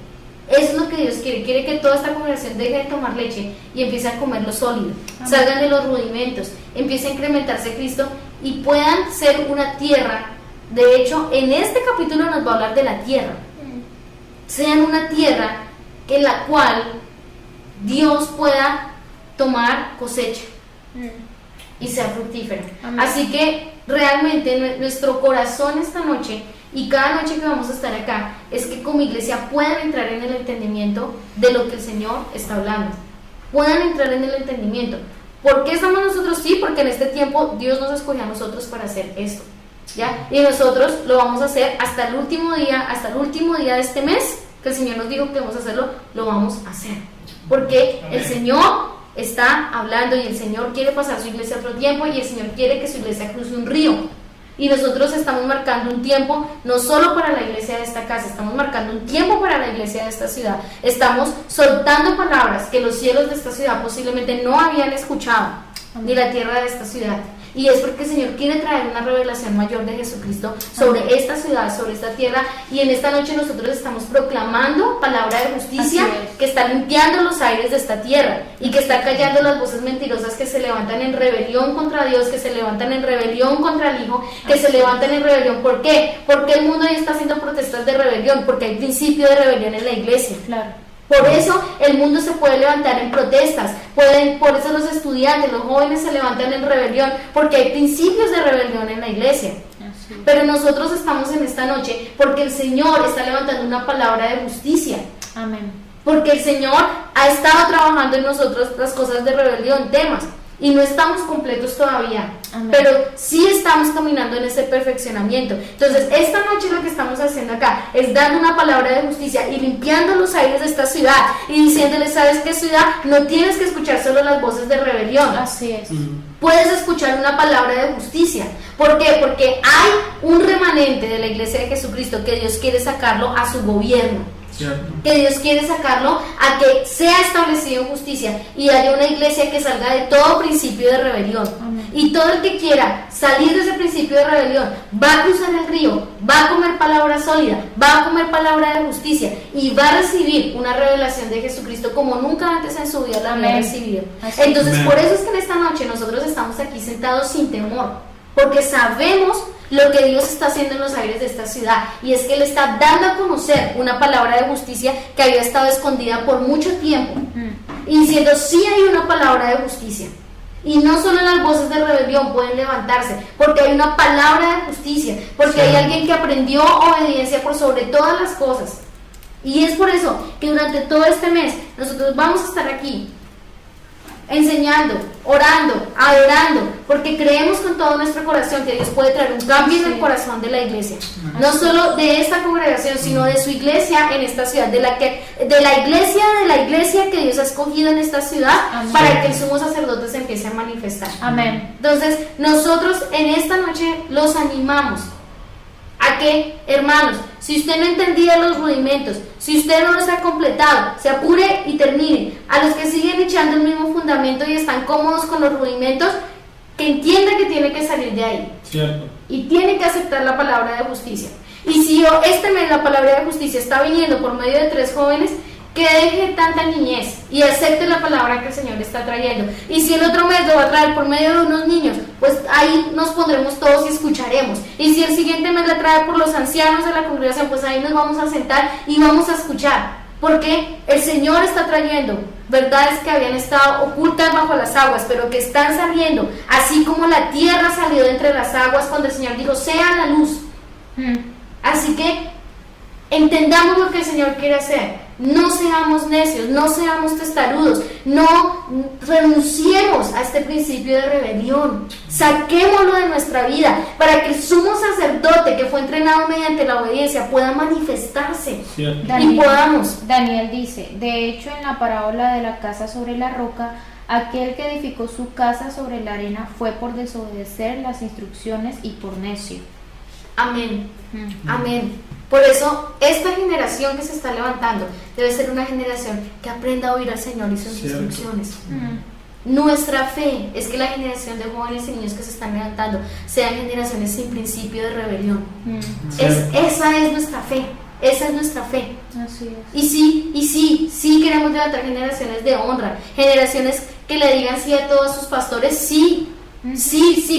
Eso es lo que Dios quiere. Quiere que toda esta congregación deje de tomar leche y empiece a comer lo sólido. Amén. Salgan de los rudimentos, empiece a incrementarse Cristo y puedan ser una tierra. De hecho, en este capítulo nos va a hablar de la tierra. Sean una tierra en la cual Dios pueda tomar cosecha y sea fructífera. Amén. Así que realmente nuestro corazón esta noche y cada noche que vamos a estar acá es que como iglesia puedan entrar en el entendimiento de lo que el Señor está hablando, puedan entrar en el entendimiento. ¿Por qué estamos nosotros? Sí, porque en este tiempo Dios nos escogió a nosotros para hacer esto, ¿ya? Y nosotros lo vamos a hacer hasta el último día de este mes, que el Señor nos dijo que vamos a hacerlo, lo vamos a hacer, porque el Señor está hablando y el Señor quiere pasar su iglesia a otro tiempo y el Señor quiere que su iglesia cruce un río. Y nosotros estamos marcando un tiempo no solo para la iglesia de esta casa, estamos marcando un tiempo para la iglesia de esta ciudad. Estamos soltando palabras que los cielos de esta ciudad posiblemente no habían escuchado, ni la tierra de esta ciudad. Y es porque el Señor quiere traer una revelación mayor de Jesucristo sobre esta ciudad, sobre esta tierra. Y en esta noche nosotros estamos proclamando palabra de justicia que está limpiando los aires de esta tierra y que está callando las voces mentirosas que se levantan en rebelión contra Dios, que se levantan en rebelión contra el Hijo, que se levantan en rebelión. ¿Por qué? Porque el mundo ya está haciendo protestas de rebelión, porque hay principio de rebelión en la iglesia. Claro. Por eso el mundo se puede levantar en protestas, por eso los estudiantes, los jóvenes se levantan en rebelión, porque hay principios de rebelión en la iglesia. Pero nosotros estamos en esta noche porque el Señor está levantando una palabra de justicia. Amén. porque el Señor ha estado trabajando en nosotros las cosas de rebelión, temas, y no estamos completos todavía. Amén. Pero sí estamos caminando en ese perfeccionamiento. Entonces, esta noche lo que estamos haciendo acá es dando una palabra de justicia y limpiando los aires de esta ciudad y diciéndole, ¿sabes qué, ciudad? No tienes que escuchar solo las voces de rebelión. Así es. Puedes escuchar una palabra de justicia. ¿Por qué? Porque hay un remanente de la iglesia de Jesucristo que Dios quiere sacarlo a su gobierno. Cierto. Que Dios quiere sacarlo a que sea establecido en justicia y haya una iglesia que salga de todo principio de rebelión. Amén. Y todo el que quiera salir de ese principio de rebelión va a cruzar el río, va a comer palabra sólida, va a comer palabra de justicia y va a recibir una revelación de Jesucristo como nunca antes en su vida la había recibido. Entonces, por eso es que en esta noche nosotros estamos aquí sentados sin temor, porque sabemos lo que Dios está haciendo en los aires de esta ciudad, y es que Él está dando a conocer una palabra de justicia que había estado escondida por mucho tiempo, y diciendo, sí hay una palabra de justicia, y no solo las voces de rebelión pueden levantarse, porque hay una palabra de justicia, porque hay alguien que aprendió obediencia por sobre todas las cosas. Y es por eso que durante todo este mes nosotros vamos a estar aquí enseñando, orando, adorando, porque creemos con todo nuestro corazón que Dios puede traer un cambio en el corazón de la iglesia, no solo de esta congregación, sino de su iglesia en esta ciudad, de la iglesia que Dios ha escogido en esta ciudad. Amén. Para que el sumo sacerdote se empiece a manifestar. Amén. Entonces nosotros en esta noche los animamos a que, hermanos, si usted no entendía los rudimentos, si usted no los ha completado, se apure y termine. A los que siguen echando el mismo fundamento y están cómodos con los rudimentos, que entienda que tiene que salir de ahí. Cierto. Y tiene que aceptar la palabra de justicia. Y si este mes la palabra de justicia está viniendo por medio de 3 jóvenes, que deje tanta niñez y acepte la palabra que el Señor está trayendo. Y si el otro mes lo va a traer por medio de unos niños, pues ahí nos pondremos todos y escucharemos. Y si el siguiente mes la trae por los ancianos de la congregación, pues ahí nos vamos a sentar y vamos a escuchar. Porque el Señor está trayendo verdades que habían estado ocultas bajo las aguas, pero que están saliendo, así como la tierra salió de entre las aguas cuando el Señor dijo, sea la luz. Así que entendamos lo que el Señor quiere hacer. No seamos necios, no seamos testarudos, no renunciemos a este principio de rebelión, saquémoslo de nuestra vida para que el sumo sacerdote que fue entrenado mediante la obediencia pueda manifestarse. Y podamos. Daniel dice, de hecho en la parábola de la casa sobre la roca, aquel que edificó su casa sobre la arena fue por desobedecer las instrucciones y por necio. Amén. Amén. Por eso, esta generación que se está levantando debe ser una generación que aprenda a oír al Señor y sus instrucciones. Nuestra fe es que la generación de jóvenes y niños que se están levantando sean generaciones sin principio de rebelión. Esa es nuestra fe. Esa es nuestra fe. Así es. Y sí queremos levantar generaciones de honra, generaciones que le digan sí a todos sus pastores, sí,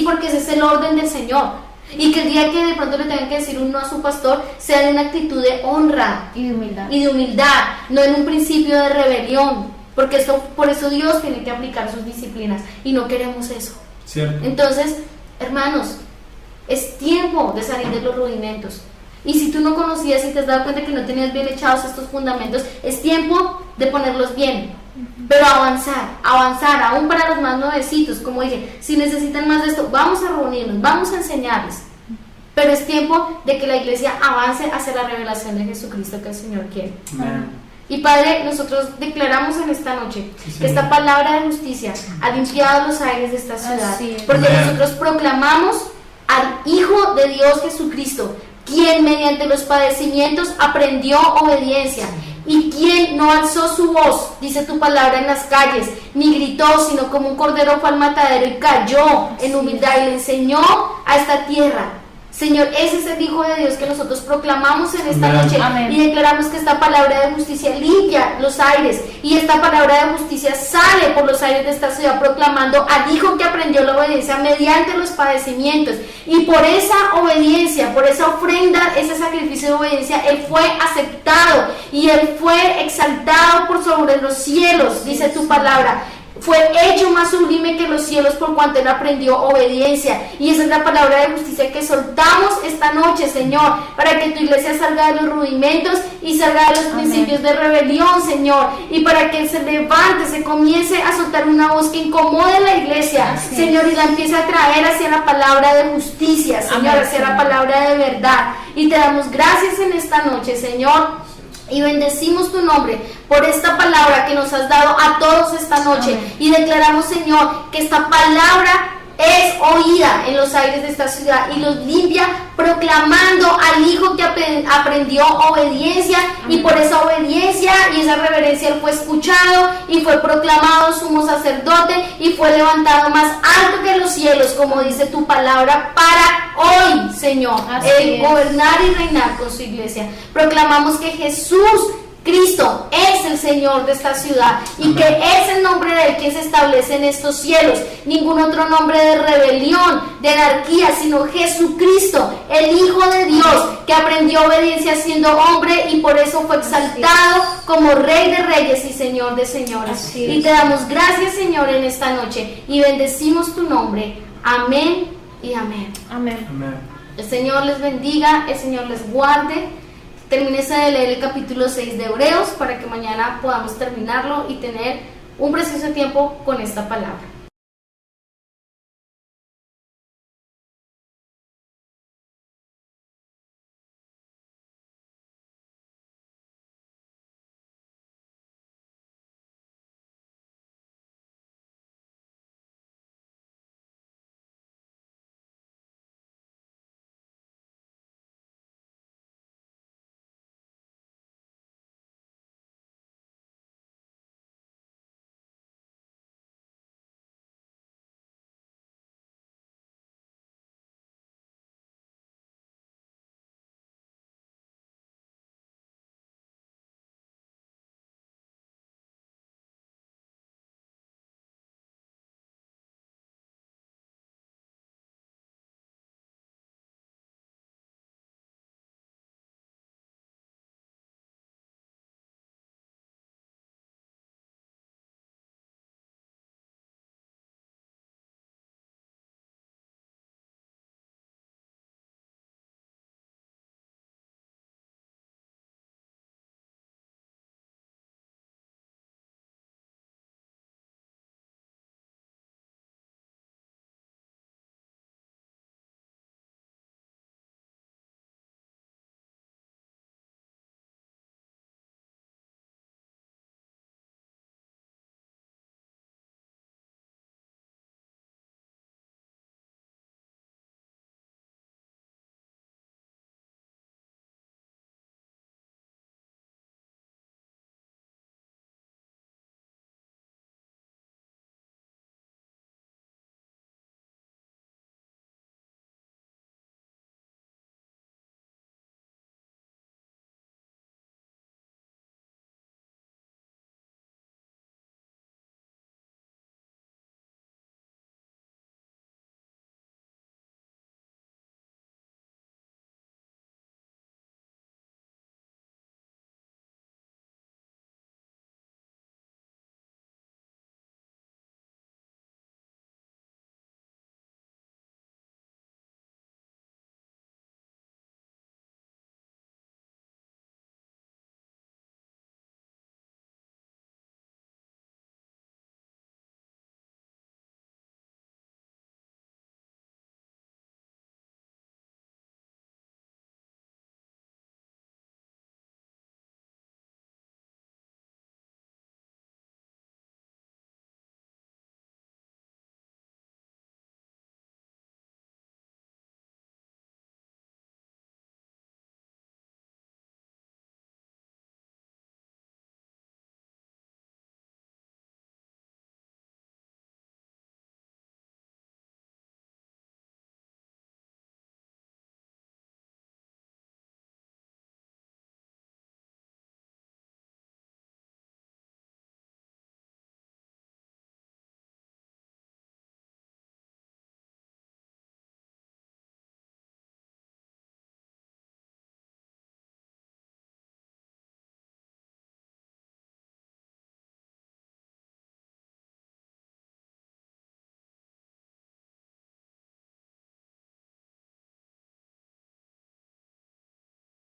porque ese es el orden del Señor. Y que el día que de pronto le tengan que decir un no a su pastor sea de una actitud de honra y de humildad, no en un principio de rebelión, porque por eso Dios tiene que aplicar sus disciplinas y no queremos eso. Cierto. Entonces, hermanos, es tiempo de salir de los rudimentos. Y si tú no conocías y te has dado cuenta que no tenías bien echados estos fundamentos, es tiempo de ponerlos bien. Pero avanzar, aún para los más nuevecitos, como dije, si necesitan más de esto, vamos a reunirnos, vamos a enseñarles. Pero es tiempo de que la iglesia avance hacia la revelación de Jesucristo que el Señor quiere. Amén. Y Padre, nosotros declaramos en esta noche que esta palabra de justicia ha limpiado los aires de esta ciudad, porque nosotros proclamamos al Hijo de Dios Jesucristo, quien mediante los padecimientos aprendió obediencia, y quien no alzó su voz, dice tu palabra, en las calles, ni gritó, sino como un cordero fue al matadero y cayó en humildad y le enseñó a esta tierra. Señor, ese es el Hijo de Dios que nosotros proclamamos en esta noche. Amén. Y declaramos que esta palabra de justicia limpia los aires, y esta palabra de justicia sale por los aires de esta ciudad proclamando al Hijo que aprendió la obediencia mediante los padecimientos, y por esa obediencia, por esa ofrenda, ese sacrificio de obediencia, Él fue aceptado y Él fue exaltado por sobre los cielos, dice tu palabra. fue hecho más sublime que los cielos por cuanto él aprendió obediencia. Y esa es la palabra de justicia que soltamos esta noche, Señor, para que tu iglesia salga de los rudimentos y salga de los principios de rebelión, Señor, y para que se levante, se comience a soltar una voz que incomode la iglesia, Señor, y la empiece a traer hacia la palabra de justicia, Señor, hacia la palabra de verdad. Y te damos gracias en esta noche, Señor, y bendecimos tu nombre por esta palabra que nos has dado a todos esta noche. Amén. Y declaramos, Señor, que esta palabra es oída en los aires de esta ciudad y los limpia, proclamando al Hijo que aprendió obediencia. Amén. Y por esa obediencia y esa reverencia él fue escuchado y fue proclamado sumo sacerdote y fue levantado más alto que los cielos, como dice tu palabra, para hoy, Señor, gobernar y reinar con su iglesia. Proclamamos que Jesús Cristo es el Señor de esta ciudad y que es el nombre de él que se establece en estos cielos. Ningún otro nombre de rebelión, de anarquía, sino Jesucristo, el Hijo de Dios, que aprendió obediencia siendo hombre y por eso fue exaltado como Rey de Reyes y Señor de Señores. Y te damos gracias, Señor, en esta noche y bendecimos tu nombre. Amén y amén. Amén. Amén. El Señor les bendiga, el Señor les guarde. Termínese de leer el capítulo 6 de Hebreos para que mañana podamos terminarlo y tener un precioso tiempo con esta palabra.